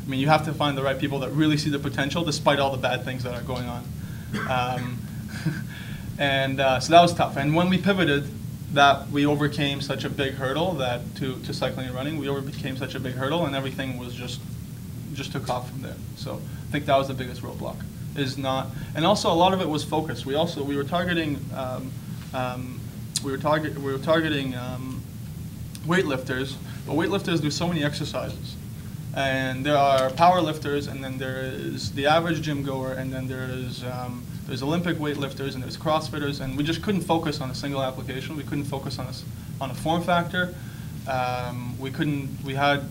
You have to find the right people that really see the potential despite all the bad things that are going on. So that was tough. And when we pivoted, we overcame such a big hurdle to cycling and running. We overcame such a big hurdle, and everything was just took off from there. So I think that was the biggest roadblock. And also a lot of it was focus. We were targeting weightlifters, but weightlifters do so many exercises. And there are power lifters, and then there is the average gym goer, and then there's Olympic weightlifters, and there's CrossFitters, and we just couldn't focus on a single application. We couldn't focus on a form factor. We had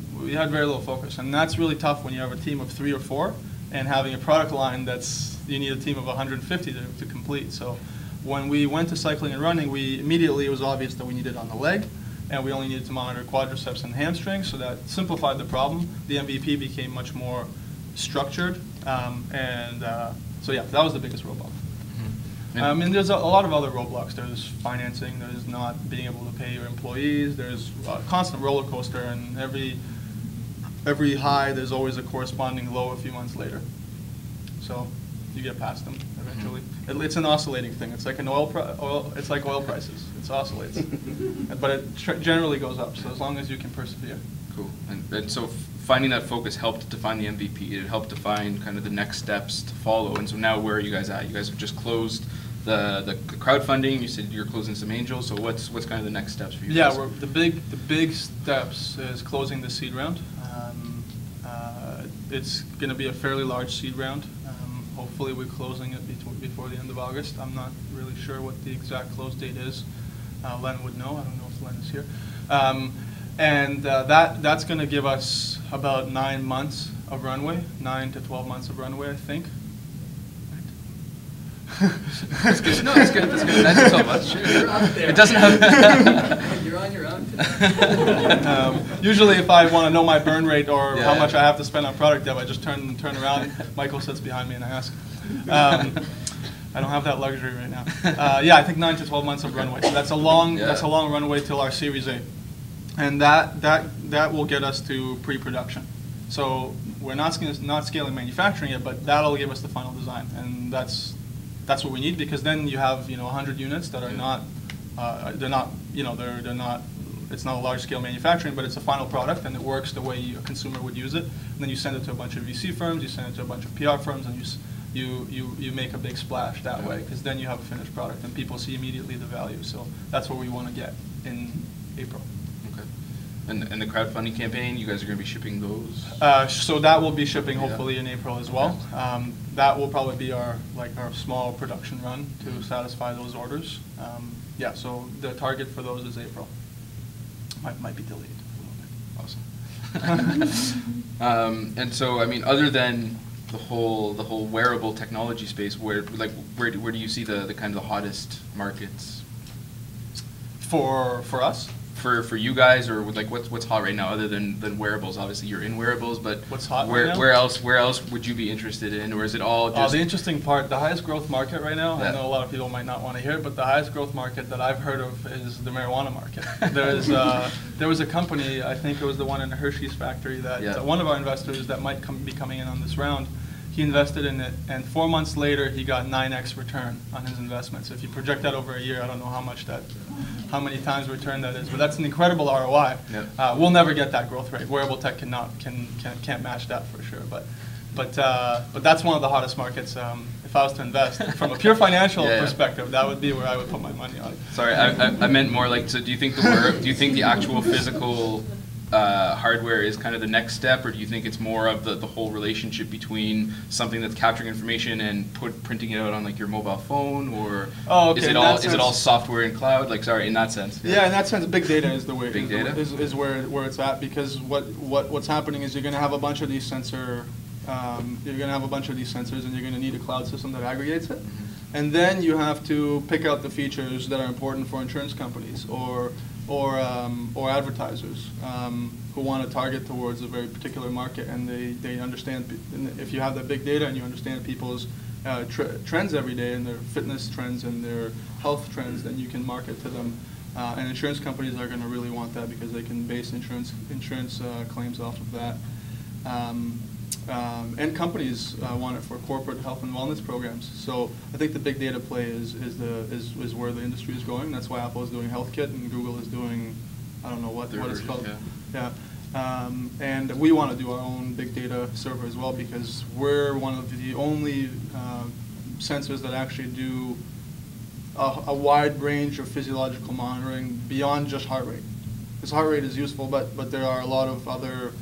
very little focus, and that's really tough when you have a team of 3 or 4, and having a product line you need a team of 150 to complete. So when we went to cycling and running, it was obvious that we needed it on the leg, and we only needed to monitor quadriceps and hamstrings, so that simplified the problem. The MVP became much more structured, so yeah, that was the biggest roadblock. And there's a lot of other roadblocks. There's financing, there's not being able to pay your employees, there's a constant roller coaster, and every high there's always a corresponding low a few months later. So you get past them eventually. It's an oscillating thing. It's like it's like oil prices. It oscillates, but it generally goes up. So as long as you can persevere. Cool. And so finding that focus helped define the MVP. It helped define kind of the next steps to follow. And so now where are you guys at? You guys have just closed the crowdfunding. You said you're closing some angels. So what's kind of the next steps for you guys? Yeah, the big steps is closing the seed round. It's going to be a fairly large seed round. Hopefully we're closing it before the end of August. I'm not really sure what the exact close date is. Len would know. I don't know if Len is here. And that's going to give us about 9 months of runway, 9 to 12 months of runway, I think. That's good. No, that's good. That's good. That's so much. You're up there. It doesn't have. You're on your own today. Usually, if I want to know my burn rate or how Yeah. much I have to spend on product dev, I just turn around. Michael sits behind me, and I ask. I don't have that luxury right now. Yeah, I think 9 to 12 months of runway. So that's a long runway till our Series A, and that will get us to pre-production. So we're not scaling manufacturing yet, but that'll give us the final design, and that's what we need, because then you have 100 units that are not they're not it's not a large scale manufacturing, but it's a final product and it works the way a consumer would use it. And then you send it to a bunch of VC firms, you send it to a bunch of PR firms, and you make a big splash that way, because then you have a finished product and people see immediately the value. So that's what we want to get in April. Okay. And the crowdfunding campaign, you guys are going to be shipping those? So that will be shipping hopefully in April as well. That will probably be our small production run to satisfy those orders. Yeah, so the target for those is April. Might be delayed a little bit. Awesome. And so, I mean, other than the whole wearable technology space, where do you see the kind of the hottest markets For us? For you guys, or like what's hot right now other than wearables? Obviously you're in wearables, but What's hot where, right now? where else would you be interested in, or is it all just The interesting part, the highest growth market right now, Yeah. I know a lot of people might not want to hear it, but the highest growth market that I've heard of is the marijuana market. There was a company, I think it was the one in the Hershey's factory, that Yeah. one of our investors that might be coming in on this round, he invested in it, and 4 months later he got 9x return on his investment. So if you project that over a year, I don't know how many times return that is, but that's an incredible ROI. Yeah. We'll never get that growth rate. Wearable tech can't match that for sure. But that's one of the hottest markets. If I was to invest from a pure financial perspective, that would be where I would put my money on. Sorry, I meant more like, so do you think the actual physical hardware is kind of the next step, or do you think it's more of the whole relationship between something that's capturing information and printing it out on like your mobile phone, or is it all software and cloud? Like, sorry, in that sense. Yeah, in that sense, big data is the way. Big data is where it's at, because what's happening is you're going to have a bunch of these sensors, and you're going to need a cloud system that aggregates it. And then you have to pick out the features that are important for insurance companies or advertisers who want to target towards a very particular market, and they understand. If you have that big data and you understand people's trends every day, and their fitness trends and their health trends, then you can market to them. And insurance companies are going to really want that, because they can base insurance claims off of that. And companies want it for corporate health and wellness programs. So I think the big data play is where the industry is going. That's why Apple is doing HealthKit and Google is doing, I don't know what it's called. Yeah. And we want to do our own big data server as well, because we're one of the only sensors that actually do a wide range of physiological monitoring beyond just heart rate. Because heart rate is useful, but there are a lot of other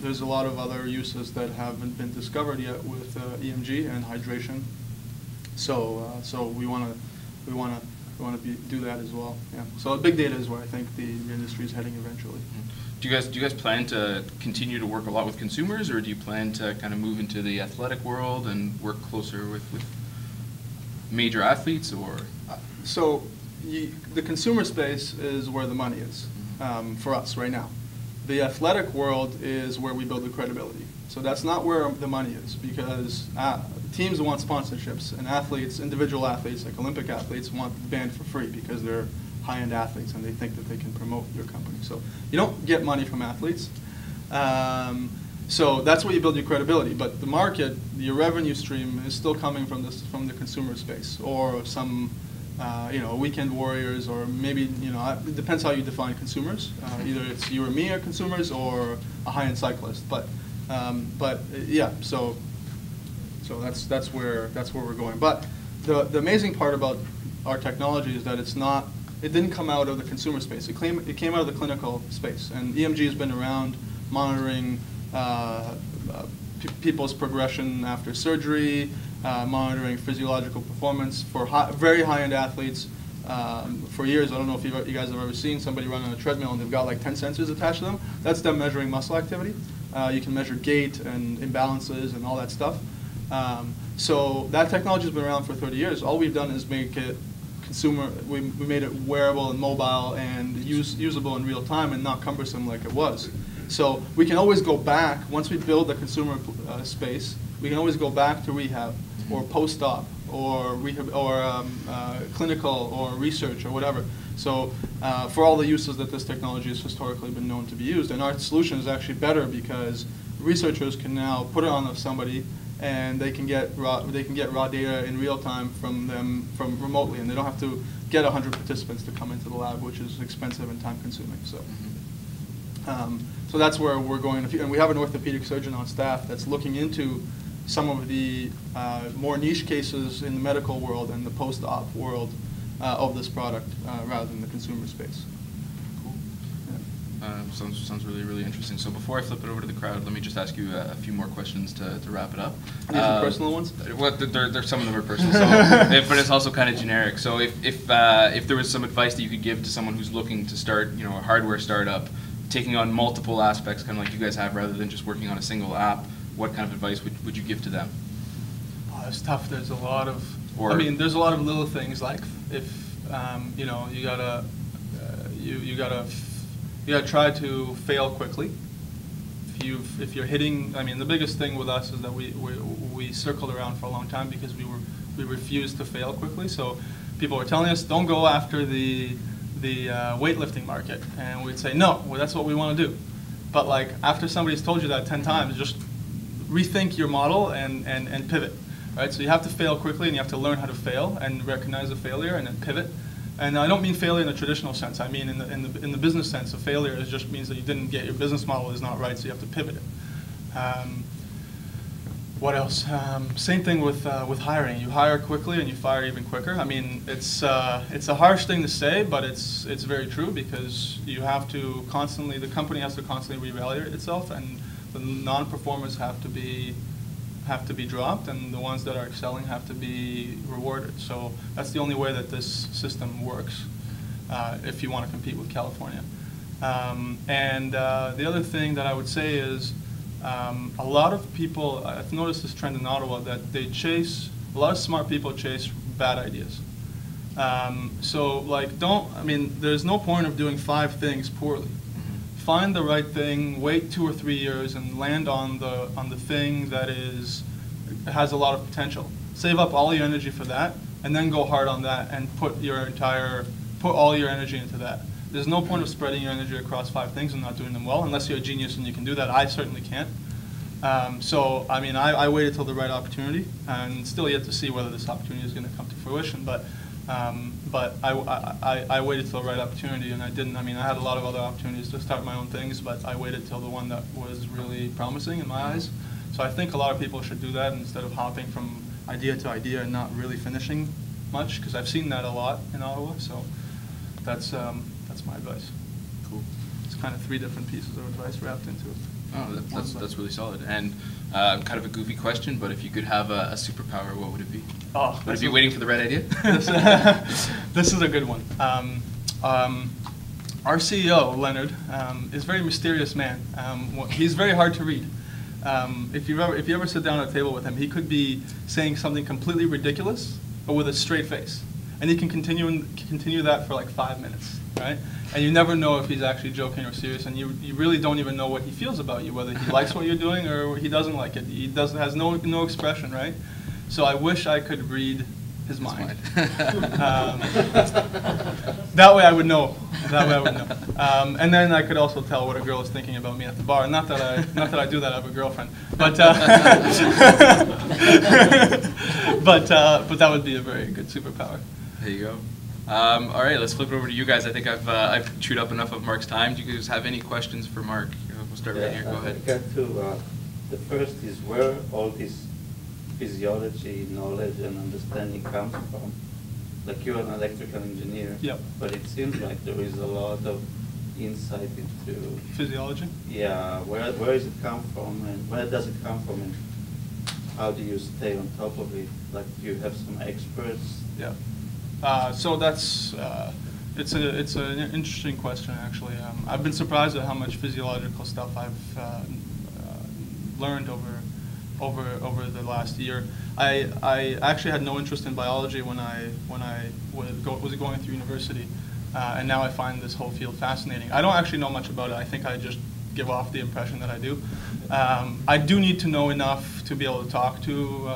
there's a lot of other uses that haven't been discovered yet with EMG and hydration. So we want to do that as well. Yeah. So big data is where I think the industry is heading eventually. Do you guys plan to continue to work a lot with consumers, or do you plan to kind of move into the athletic world and work closer with major athletes, or? So the consumer space is where the money is for us right now. The athletic world is where we build the credibility. So that's not where the money is, because teams want sponsorships, and athletes, individual athletes, like Olympic athletes, want the band for free because they're high-end athletes and they think that they can promote your company. So you don't get money from athletes. So that's where you build your credibility. But the market, your revenue stream is still coming from the consumer space, or some weekend warriors, or maybe it depends how you define consumers. Either it's you or me are consumers, or a high-end cyclist. But yeah, so that's where we're going. But the amazing part about our technology is that it didn't come out of the consumer space. It came out of the clinical space, and EMG has been around monitoring people's progression after surgery, monitoring physiological performance for very high-end athletes for years. I don't know if you guys have ever seen somebody run on a treadmill and they've got like 10 sensors attached to them. That's them measuring muscle activity. You can measure gait and imbalances and all that stuff. So that technology has been around for 30 years. All we've done is make it we made it wearable and mobile and usable in real time and not cumbersome like it was. So we can always go back, once we build the consumer space, we can always go back to rehab or post-op or rehab or clinical or research or whatever. So for all the uses that this technology has historically been known to be used, and our solution is actually better because researchers can now put it on somebody and they can get raw data in real time from remotely, and they don't have to get 100 participants to come into the lab, which is expensive and time consuming. So. So that's where we're going, and we have an orthopedic surgeon on staff that's looking into some of the more niche cases in the medical world and the post-op world of this product rather than the consumer space. Cool. Sounds really, really interesting. So before I flip it over to the crowd, let me just ask you a few more questions to wrap it up. These are personal ones? Well, some of them are personal, but it's also kind of generic. So if there was some advice that you could give to someone who's looking to start, a hardware startup, taking on multiple aspects, kind of like you guys have, rather than just working on a single app, what kind of advice would you give to them? Oh, it's tough. There's a lot of. There's a lot of little things like if you gotta try to fail quickly. If you're hitting, the biggest thing with us is that we circled around for a long time because we refused to fail quickly. So people were telling us, don't go after the weightlifting market, and we'd say no, well, that's what we want to do. But like after somebody's told you that 10 times, just rethink your model and pivot, right? So you have to fail quickly, and you have to learn how to fail and recognize the failure and then pivot. And I don't mean failure in the traditional sense. I mean in the business sense. A failure just means that you didn't get your business model is not right, so you have to pivot it. What else? Same thing with hiring. You hire quickly and you fire even quicker. It's a harsh thing to say, but it's very true because you have to constantly, the company has to constantly reevaluate itself, and the non-performers have to be dropped, and the ones that are excelling have to be rewarded. So that's the only way that this system works if you want to compete with California. The other thing that I would say is, a lot of people, I've noticed this trend in Ottawa, that a lot of smart people chase bad ideas. There's no point of doing 5 things poorly. Find the right thing, wait 2 or 3 years, and land on the thing that has a lot of potential. Save up all your energy for that, and then go hard on that, and put all your energy into that. There's no point of spreading your energy across 5 things and not doing them well, unless you're a genius and you can do that. I certainly can't. I waited till the right opportunity, and still yet to see whether this opportunity is going to come to fruition. But I waited till the right opportunity, and I didn't. I had a lot of other opportunities to start my own things, but I waited till the one that was really promising in my eyes. So I think a lot of people should do that instead of hopping from idea to idea and not really finishing much, because I've seen that a lot in Ottawa. So that's my advice. Cool. It's kind of 3 different pieces of advice wrapped into it. Oh, that's really solid. And kind of a goofy question, but if you could have a superpower, what would it be? Oh, would it be waiting for the right idea? This is a good one. Our CEO, Leonard, is a very mysterious man. He's very hard to read. If you ever sit down at a table with him, he could be saying something completely ridiculous, but with a straight face, and he can continue that for like 5 minutes, right? And you never know if he's actually joking or serious, and you really don't even know what he feels about you, whether he likes what you're doing or he doesn't like it. Has no expression, right? So I wish I could read his mind. That way I would know. That way I would know. And then I could also tell what a girl is thinking about me at the bar. Not that I do that. I have a girlfriend. But but that would be a very good superpower. There you go. All right, let's flip it over to you guys. I think I've chewed up enough of Mark's time. Do you guys have any questions for Mark? We'll start right here. Go ahead. I got two. The first is where all this physiology knowledge and understanding comes from. Like you're an electrical engineer, Yep. but it seems like there is a lot of insight into Physiology? Yeah, where does it come from, and where does it come from, and how do you stay on top of it? Like, do you have some experts? Yeah. So that's it's an interesting question actually. I've been surprised at how much physiological stuff I've learned over the last year. I actually had no interest in biology when I was going through university, and now I find this whole field fascinating. I don't actually know much about it. I think I just give off the impression that I do. I do need to know enough to be able to talk to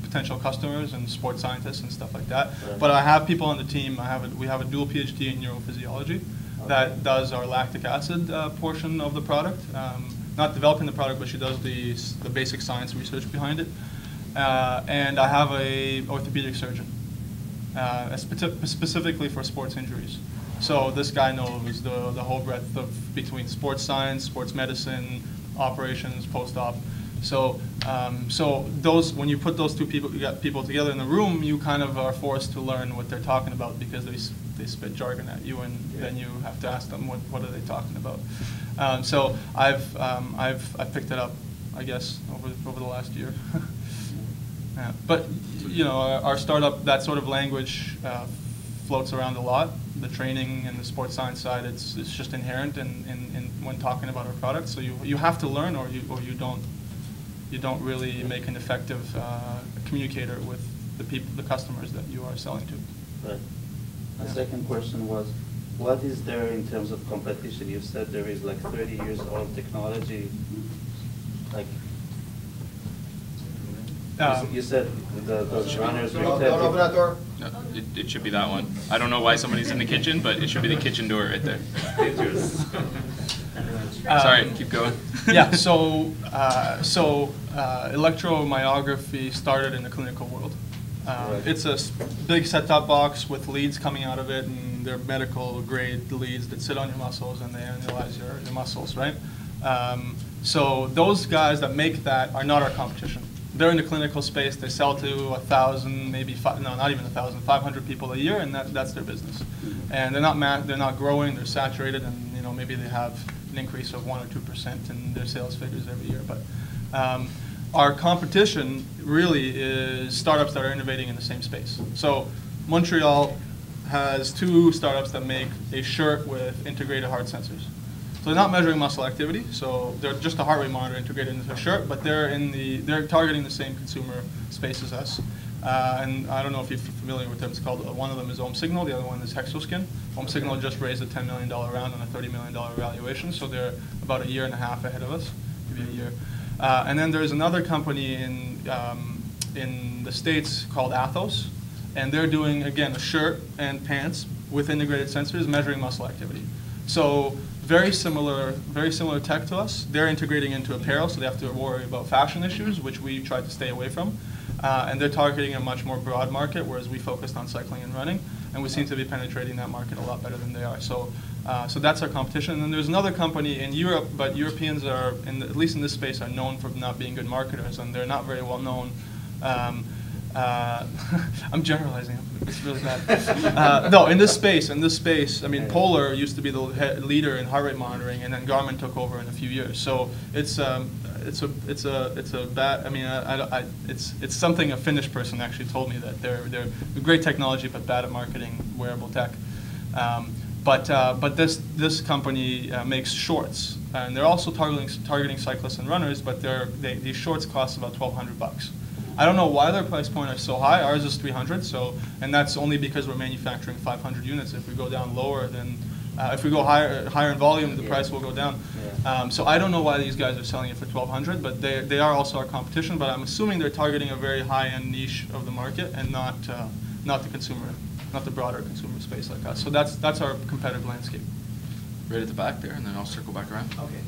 potential customers and sports scientists and stuff like that. Right. But I have people on the team. We have a dual PhD in neurophysiology that does our lactic acid portion of the product. Not developing the product, but she does the basic science research behind it. And I have a orthopedic surgeon, specifically for sports injuries. So this guy knows the whole breadth of between sports science, sports medicine, operations, post-op. So those, when you put those two people together in the room, you kind of are forced to learn what they're talking about because they spit jargon at you, and then you have to ask them what are they talking about. So I've picked it up, I guess, over the last year. Yeah. But you know, our startup, that sort of language floats around a lot. The training and the sports science side, it's just inherent in when talking about our product. So you have to learn, or you don't really make an effective communicator with the customers that you are selling to. Right. My second question was, what is there in terms of competition? You said there is like 30 years old technology. Like you said, those runners. Don't open that door. No, it should be that one. I don't know why somebody's in the kitchen, but it should be the kitchen door right there. Sorry, keep going. Yeah, so electromyography started in the clinical world. It's a big set-top box with leads coming out of it, and they're medical grade leads that sit on your muscles and they analyze your muscles, right? So those guys that make that are not our competition. They're in the clinical space. They sell to 1,000, maybe not even 1,000, 500 people a year, and that's their business. And they're not growing. They're saturated, and maybe they have an increase of 1 or 2% in their sales figures every year. But our competition really is startups that are innovating in the same space. So Montreal has 2 startups that make a shirt with integrated heart sensors. So they're not measuring muscle activity, so they're just a heart rate monitor integrated into a shirt, but they're targeting the same consumer space as us. And I don't know if you're familiar with them. It's called, one of them is OhmSignal, the other one is Hexoskin. OhmSignal just raised a $10 million round on a $30 million valuation, so they're about a year and a half ahead of us, maybe a year. And then there's another company in the States called Athos, and they're doing, again, a shirt and pants with integrated sensors measuring muscle activity. So very similar tech to us. They're integrating into apparel, so they have to worry about fashion issues, which we try to stay away from. And they're targeting a much more broad market, whereas we focused on cycling and running, and we seem to be penetrating that market a lot better than they are. So that's our competition. And then there's another company in Europe, but Europeans are, at least in this space, are known for not being good marketers, and they're not very well known. I'm generalizing. It's really bad. No, in this space, I mean, Polar used to be the leader in heart rate monitoring, and then Garmin took over in a few years. So it's a bad. I mean, it's something a Finnish person actually told me, that they're great technology but bad at marketing wearable tech. But this company makes shorts, and they're also targeting cyclists and runners. But these shorts cost about $1,200. I don't know why their price point is so high. Ours is 300, and that's only because we're manufacturing 500 units. If we go down lower, then if we go higher in volume, the price will go down. So I don't know why these guys are selling it for 1,200, but they are also our competition. But I'm assuming they're targeting a very high-end niche of the market, and not not the consumer, not the broader consumer space like us. So that's our competitive landscape. Right at the back there, and then I'll circle back around. Okay.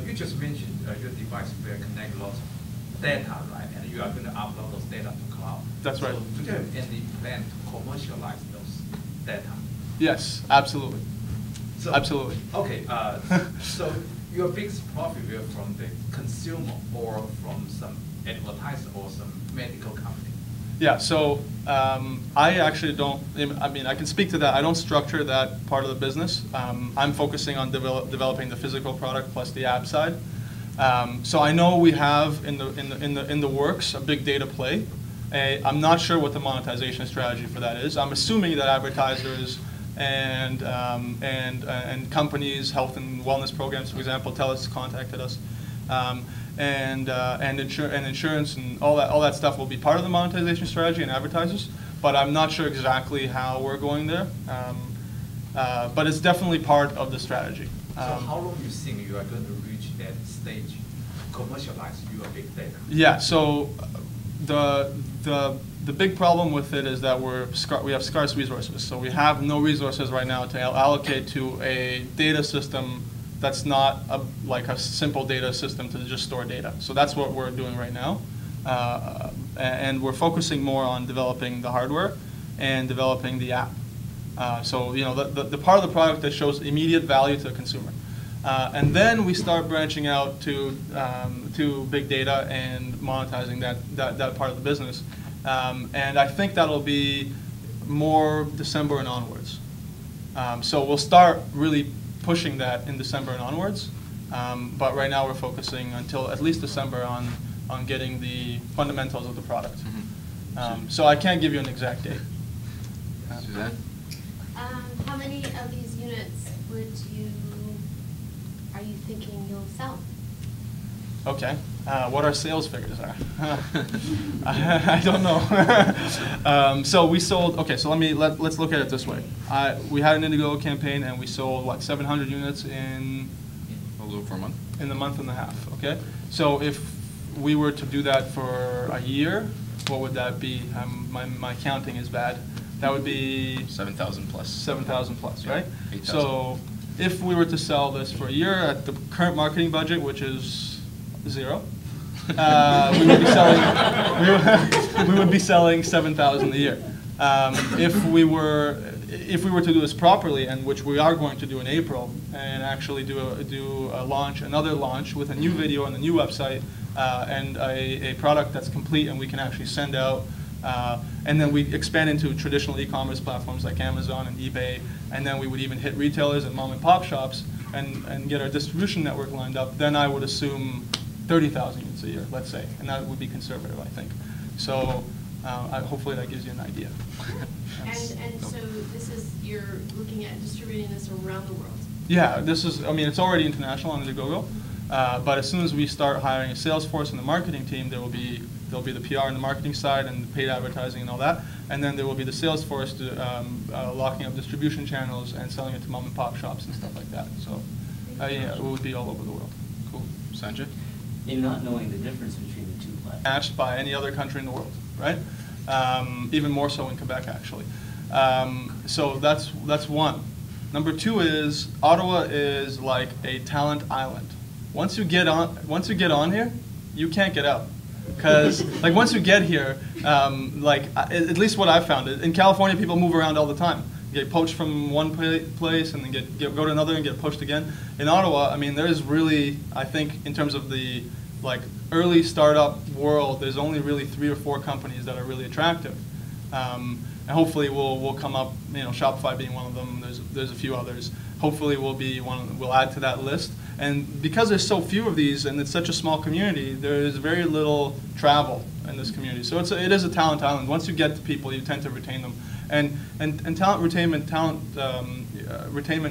You just mentioned your device will connect lots of data, right? And you are going to upload those data to cloud. That's right. So do you have any plan to commercialize those data? Yes, absolutely. So, Absolutely. Okay. So your biggest profit will from the consumer or from some advertiser or some medical company? Yeah, so I actually don't, I mean, I can speak to that. I don't structure that part of the business. I'm focusing on developing the physical product plus the app side. So I know we have in the works a big data play. I'm not sure what the monetization strategy for that is. I'm assuming that advertisers and companies, health and wellness programs, for example, TELUS contacted us. And insurance and all that stuff will be part of the monetization strategy and advertisers, but I'm not sure exactly how we're going there. But it's definitely part of the strategy. So how long do you think you are going to reach that stage, commercialize your big data? Yeah. So the big problem with it is that we have scarce resources. So we have no resources right now to allocate to a data system that's not like a simple data system to just store data. So that's what we're doing right now. And we're focusing more on developing the hardware and developing the app. So the part of the product that shows immediate value to the consumer. And then we start branching out to big data and monetizing that part of the business. And I think that'll be more December and onwards. So we'll start really pushing that in December and onwards, but right now we're focusing until at least December on getting the fundamentals of the product. So I can't give you an exact date. Suzanne? How many of these units are you thinking you'll sell? Okay, what our sales figures are. I don't know. So we sold, okay, so let's look at it this way. We had an Indiegogo campaign and we sold, what, 700 units in? A little over a month. In a month and a half, okay? So if we were to do that for a year, what would that be? My counting is bad. That would be 7,000 plus. 7,000 plus, right? 8,000. So if we were to sell this for a year at the current marketing budget, which is 0, we would be selling 7,000 a year. If we were to do this properly, and which we are going to do in April, and actually do another launch with a new video and a new website and a product that's complete and we can actually send out. And then we expand into traditional e-commerce platforms like Amazon and eBay, and then we would even hit retailers and mom and pop shops and get our distribution network lined up. Then I would assume 30,000 units a year, let's say, and that would be conservative, I think. So hopefully that gives you an idea. And so you're looking at distributing this around the world? Yeah, it's already international on Indiegogo, but as soon as we start hiring a sales force and the marketing team, there'll be the PR and the marketing side and the paid advertising and all that, and then there will be the sales force locking up distribution channels and selling it to mom and pop shops and stuff like that. So yeah, it would be all over the world. Cool. Sanjay? In not knowing the difference between the two platforms. Matched by any other country in the world, right? Even more so in Quebec, actually. So that's one. Number two is Ottawa is like a talent island. Once you get on here, you can't get out. Because like once you get here, at least what I've found, in California people move around all the time. You get poached from one place and then go to another and get poached again. In Ottawa, I mean, there's really, I think, in terms of the early startup world, there's only really 3 or 4 companies that are really attractive, and hopefully we'll come up. Shopify being one of them. There's a few others. Hopefully we'll add to that list. And because there's so few of these and it's such a small community, there is very little travel in this community. So it is a talent island. Once you get to people, you tend to retain them. And talent retainment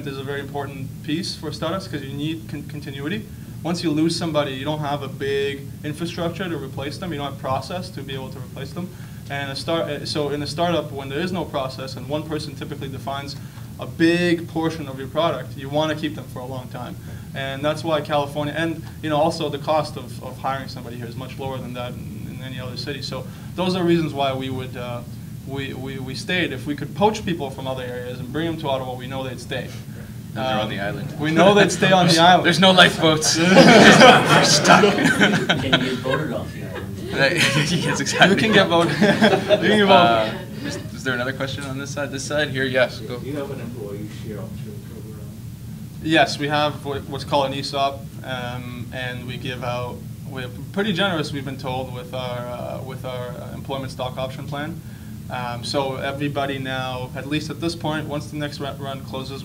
is a very important piece for startups because you need continuity. Once you lose somebody, you don't have a big infrastructure to replace them. You don't have process to be able to replace them. And so in a startup, when there is no process and one person typically defines a big portion of your product, you want to keep them for a long time. And that's why California, and also the cost of hiring somebody here is much lower than that in any other city. So those are reasons why we would we stayed. If we could poach people from other areas and bring them to Ottawa, we know they'd stay. And they're on the island. We know they'd stay on the island. There's no lifeboats. They're stuck. Can you get voted off the island? Yes, exactly. You can get voted. You can get voted. Is there another question on this side? This side here, yes. Go. Do you have an employee share option program? Yes, we have what's called an ESOP, and we give out. We're pretty generous, we've been told, with our employment stock option plan. So everybody now, at least at this point, once the next run closes,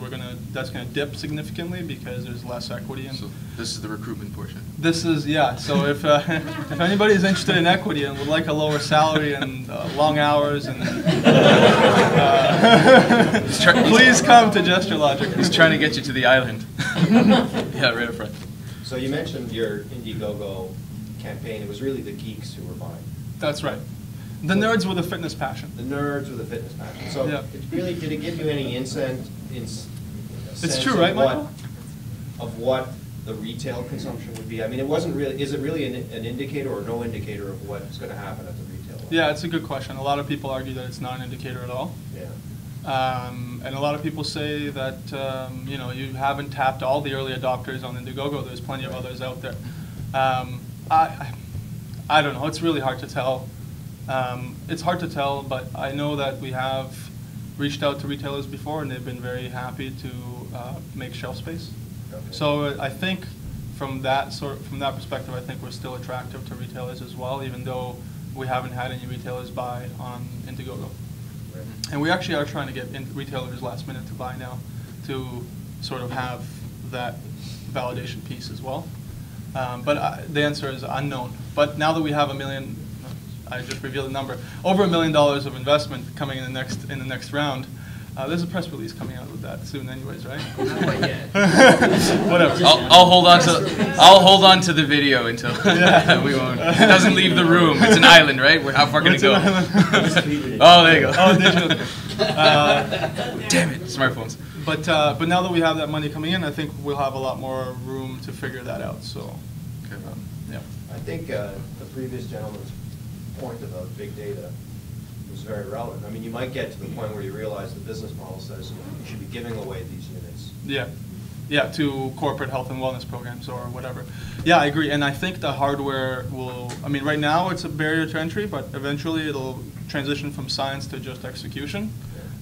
that's gonna dip significantly because there's less equity. So this is the recruitment portion. This is, yeah. So if anybody's interested in equity and would like a lower salary and long hours, and please come to GestureLogic. He's trying to get you to the island. Yeah, right up front. So you mentioned your Indiegogo campaign. It was really the geeks who were buying. That's right. The nerds with a fitness passion. The nerds with a fitness passion. So Yeah. did it give you any insight? It's true, right, Michael? Of what the retail consumption would be? I mean, it wasn't really. Is it really an indicator or no indicator of what's going to happen at the retail level? Yeah, it's a good question. A lot of people argue that it's not an indicator at all. Yeah. And a lot of people say that you haven't tapped all the early adopters on Indiegogo. There's plenty of others out there. I don't know. It's really hard to tell. It's hard to tell, but I know that we have reached out to retailers before, and they've been very happy to make shelf space. Okay. So I think from that perspective, I think we're still attractive to retailers as well, even though we haven't had any retailers buy on Indiegogo. Right. And we actually are trying to get retailers last minute to buy now, to sort of have that validation piece as well. But the answer is unknown. But now that we have $1 million, I just revealed the number, over $1 million of investment coming in the next round. There's a press release coming out with that soon, anyways, right? Not quite yet. Whatever. I'll hold on to the video until we won't. It doesn't leave the room. It's an island, right? How far can it go? Oh, there you go. Oh, digital. Damn it, smartphones. But now that we have that money coming in, I think we'll have a lot more room to figure that out. So, yeah. I think the previous gentleman's point about big data was very relevant. I mean, you might get to the point where you realize the business model says you should be giving away these units. Yeah, to corporate health and wellness programs or whatever. Yeah, I agree. And I think the hardware will, I mean, right now it's a barrier to entry, but eventually it'll transition from science to just execution.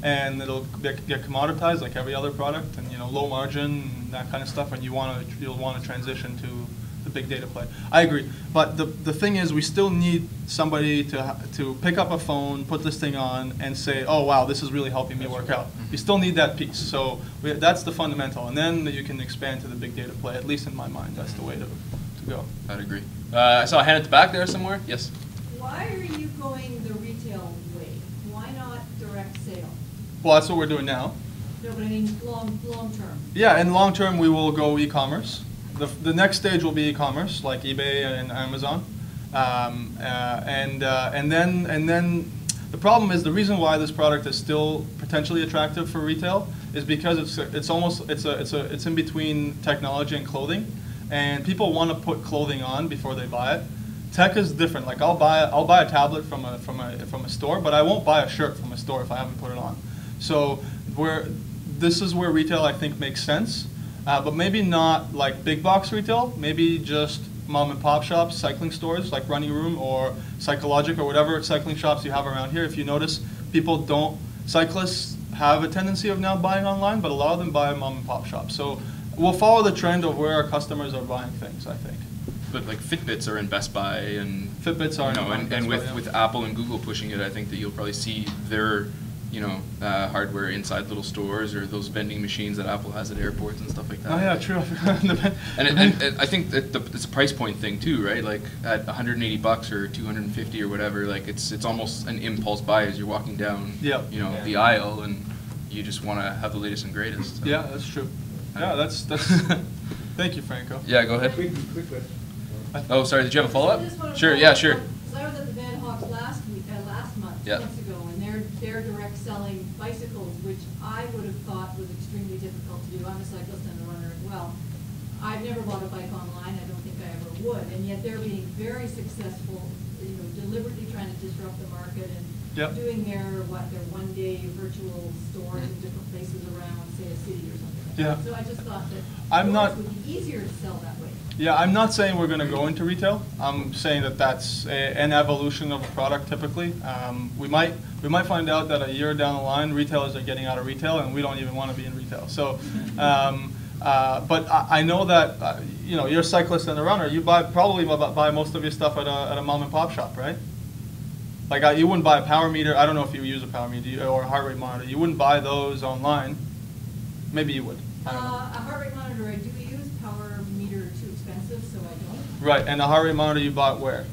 And it'll get commoditized like every other product, and low margin and that kind of stuff. And you'll want to transition to the big data play. I agree, but the thing is, we still need somebody to pick up a phone, put this thing on, and say, "Oh wow, this is really helping me work out." You still need that piece. So that's the fundamental, and then you can expand to the big data play. At least in my mind, that's the way to go. I'd agree. I saw a hand at the back there somewhere. Yes. Why are you going the retail way? Why not direct sale? Well, that's what we're doing now. No, but I mean long term. Yeah, in long term, we will go e-commerce. The next stage will be e-commerce, like eBay and Amazon, and then the problem is, the reason why this product is still potentially attractive for retail is because it's in between technology and clothing, and people want to put clothing on before they buy it. Tech is different. Like I'll buy a tablet from a store, but I won't buy a shirt from a store if I haven't put it on. So this is where retail, I think, makes sense. But maybe not like big box retail, maybe just mom and pop shops, cycling stores like Running Room or CycleLogic or whatever cycling shops you have around here. If you notice, cyclists have a tendency of now buying online, but a lot of them buy mom and pop shops. So we'll follow the trend of where our customers are buying things, I think. But like Fitbits are in Best Buy, and Fitbits are and with Apple and Google pushing it, I think that you'll probably see their hardware inside little stores, or those vending machines that Apple has at airports and stuff like that. Oh yeah, true. and I think that it's a price point thing too, right? Like at $180 or $250 or whatever, like it's almost an impulse buy as you're walking down, the aisle, and you just want to have the latest and greatest. So. Yeah, that's true. Yeah, that's. Thank you, Franco. Yeah, go ahead. Quick question. Oh, sorry. Did you have a follow-up? Sure. Yeah, sure. Because I was at the Van Hawks last month, Yeah. 2 months ago, and they're direct selling bicycles, which I would have thought was extremely difficult to do. I'm a cyclist and a runner as well. I've never bought a bike online. I don't think I ever would, and yet they're being very successful, deliberately trying to disrupt the market and Yep. doing their one-day virtual stores in different places around, say, a city or something like Yeah. that. So I just thought that I'm yours not- would be easier to sell that way. Yeah, I'm not saying we're going to go into retail. I'm saying that that's an evolution of a product typically. We might find out that a year down the line, retailers are getting out of retail, and we don't even want to be in retail. So, but I know that you know, you're a cyclist and a runner. You probably buy most of your stuff at a mom and pop shop, right? Like you wouldn't buy a power meter. I don't know if you use a power meter or a heart rate monitor. You wouldn't buy those online. Maybe you would. I don't know. A heart rate monitor I do use, power meter too expensive, so I don't. Right, and the heart rate monitor you bought where?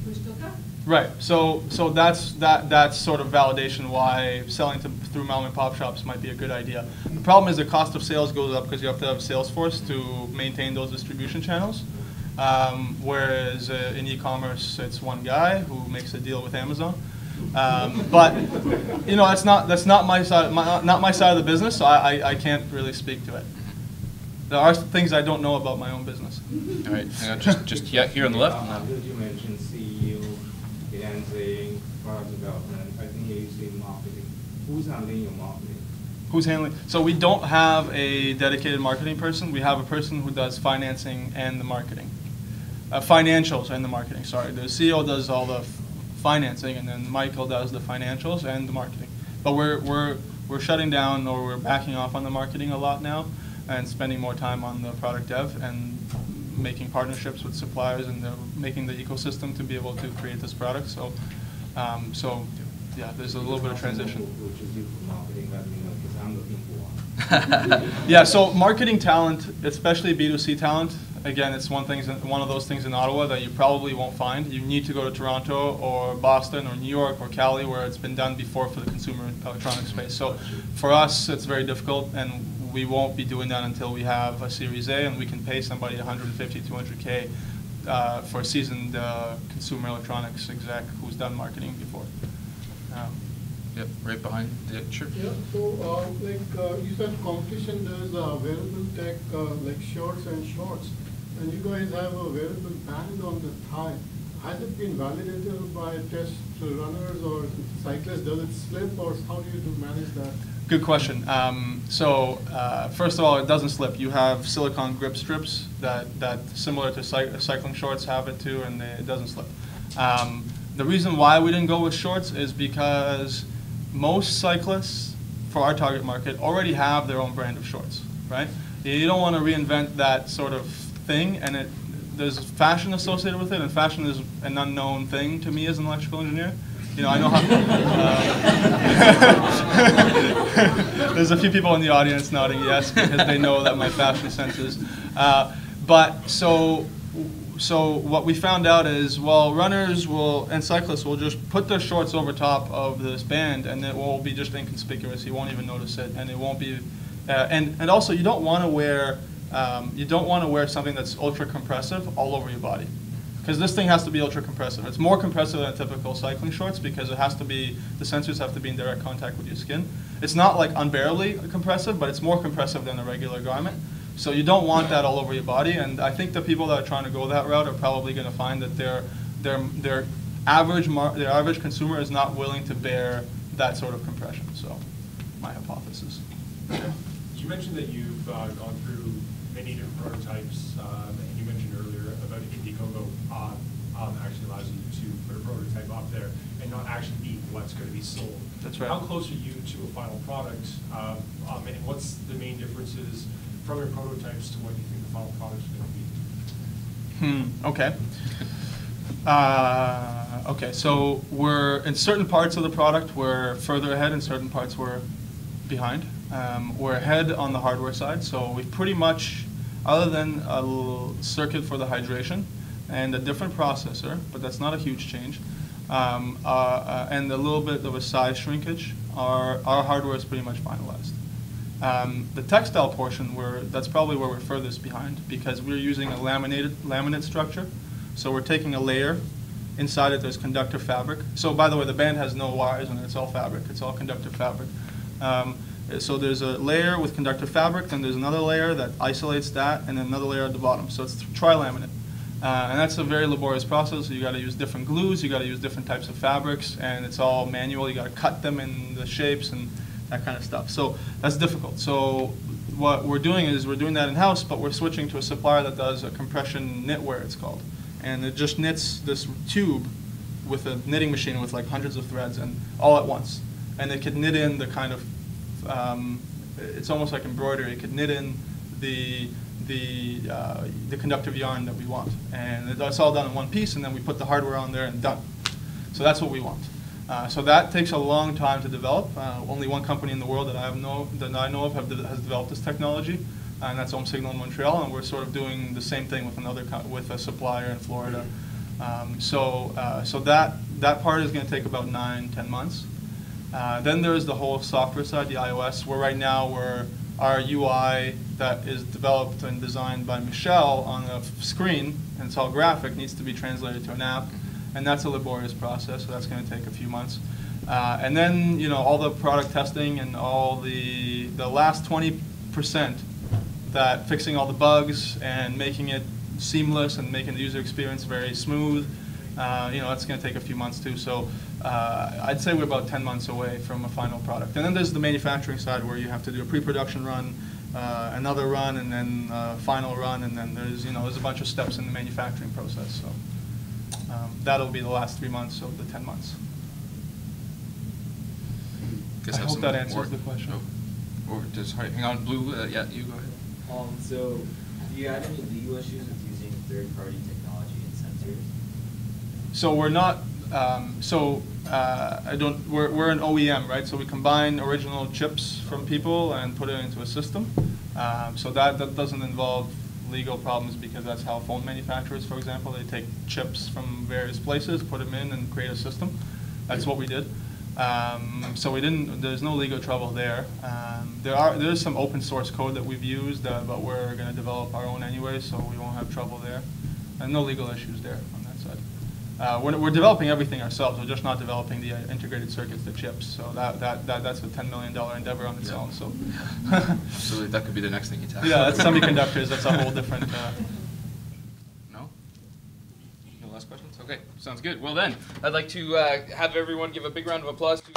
Pushtoka? Right. So that's sort of validation why selling through mom and pop shops might be a good idea. The problem is the cost of sales goes up because you have to have a sales force to maintain those distribution channels. Whereas in e-commerce, it's one guy who makes a deal with Amazon. But you know, that's not my side, not my side of the business. So I can't really speak to it. There are things I don't know about my own business. All right, just here on the left. You mentioned CEO and the product development. I think you say marketing. Who's handling your marketing? Who's handling? So we don't have a dedicated marketing person. We have a person who does financing and the marketing. Financials and the marketing, sorry. The CEO does all the financing, and then Michael does the financials and the marketing. But we're shutting down, or we're backing off on the marketing a lot now, and spending more time on the product dev and making partnerships with suppliers and making the ecosystem to be able to create this product. So, yeah, there's a little bit of transition. Which is you for marketing, because I'm looking for one. Yeah, so marketing talent, especially B2C talent, again, it's one of those things in Ottawa that you probably won't find. You need to go to Toronto or Boston or New York or Cali, where it's been done before for the consumer electronics space. So for us, it's very difficult, and we won't be doing that until we have a Series A and we can pay somebody 150, 200K for a seasoned consumer electronics exec who's done marketing before. Yep, right behind. Yeah, sure. Yeah, so you said competition does wearable tech like shorts and shorts, and you guys have a wearable band on the thigh. Has it been validated by test runners or cyclists? Does it slip, or how do you manage that? Good question. First of all, it doesn't slip. You have silicone grip strips that similar to cycling shorts have it too, and it doesn't slip. The reason why we didn't go with shorts is because most cyclists for our target market already have their own brand of shorts, right? You don't want to reinvent that sort of thing, and there's fashion associated with it, and fashion is an unknown thing to me as an electrical engineer. You know, I know how. There's a few people in the audience nodding yes because they know that my fashion sense is. So what we found out is, well, runners and cyclists will just put their shorts over top of this band, and it will be just inconspicuous. You won't even notice it, and it won't be. And also, you don't want to wear something that's ultra compressive all over your body, because this thing has to be ultra compressive. It's more compressive than typical cycling shorts because it has to be, the sensors have to be in direct contact with your skin. It's not like unbearably compressive, but it's more compressive than a regular garment. So you don't want that all over your body, and I think the people that are trying to go that route are probably going to find that their average consumer is not willing to bear that sort of compression. So, my hypothesis. You mentioned that you've gone through many different prototypes, and you mentioned earlier about Indiegogo actually allows you to put a prototype up there and not actually be what's going to be sold. That's right. How close are you to a final product, and what's the main differences from your prototypes to what you think the final product is going to be? Okay. Okay, so we're, in certain parts of the product, we're further ahead, in certain parts we're behind. We're ahead on the hardware side, so we've pretty much, other than a little circuit for the hydration and a different processor, but that's not a huge change, and a little bit of a size shrinkage, our hardware is pretty much finalized. The textile portion, that's probably where we're furthest behind, because we're using a laminate structure. So we're taking a layer. Inside it, there's conductive fabric. So by the way, the band has no wires in it. It's all fabric. It's all conductive fabric. So there's a layer with conductive fabric, then there's another layer that isolates that, and then another layer at the bottom. So it's tri-laminate. And that's a very laborious process. So you got to use different glues, you got to use different types of fabrics, and it's all manual. You got to cut them in the shapes and that kind of stuff. So that's difficult. So what we're doing is we're doing that in-house, but we're switching to a supplier that does a compression knitwear, it's called. And it just knits this tube with a knitting machine with like hundreds of threads and all at once. And it could knit in the kind of, it's almost like embroidery. It could knit in the conductive yarn that we want. And it's all done in one piece, and then we put the hardware on there and done. So that's what we want. So that takes a long time to develop. Only one company in the world that I know of has developed this technology, and that's Home Signal in Montreal, and we're sort of doing the same thing with a supplier in Florida. So that part is going to take about 9-10 months. Then there's the whole software side, the iOS, where right now our UI that is developed and designed by Michelle on a screen, and it's all graphic, needs to be translated to an app. And that's a laborious process, so that's going to take a few months. And then, all the product testing and all the last 20%, that fixing all the bugs and making it seamless and making the user experience very smooth, that's going to take a few months too. So I'd say we're about 10 months away from a final product. And then there's the manufacturing side where you have to do a pre-production run, another run, and then final run, and then there's a bunch of steps in the manufacturing process. So. That'll be the last 3 months of the 10 months. I hope that answers the question. Or just hang on, Blue. Yeah, you go ahead. So, do you have any legal issues with using third-party technology and sensors? So we're not. We're an OEM, right? So we combine original chips from people and put it into a system. So that doesn't involve legal problems, because that's how phone manufacturers, for example, they take chips from various places, put them in, and create a system. That's what we did. So there's no legal trouble there. There's some open source code that we've used, but we're going to develop our own anyway, so we won't have trouble there. And no legal issues there on that side. We're developing everything ourselves. We're just not developing the integrated circuits, the chips. So that's a $10 million endeavor on its own. So absolutely, that could be the next thing you tackle. Yeah, that's semiconductors. That's a whole different. No last questions? Okay, sounds good. Well then, I'd like to have everyone give a big round of applause to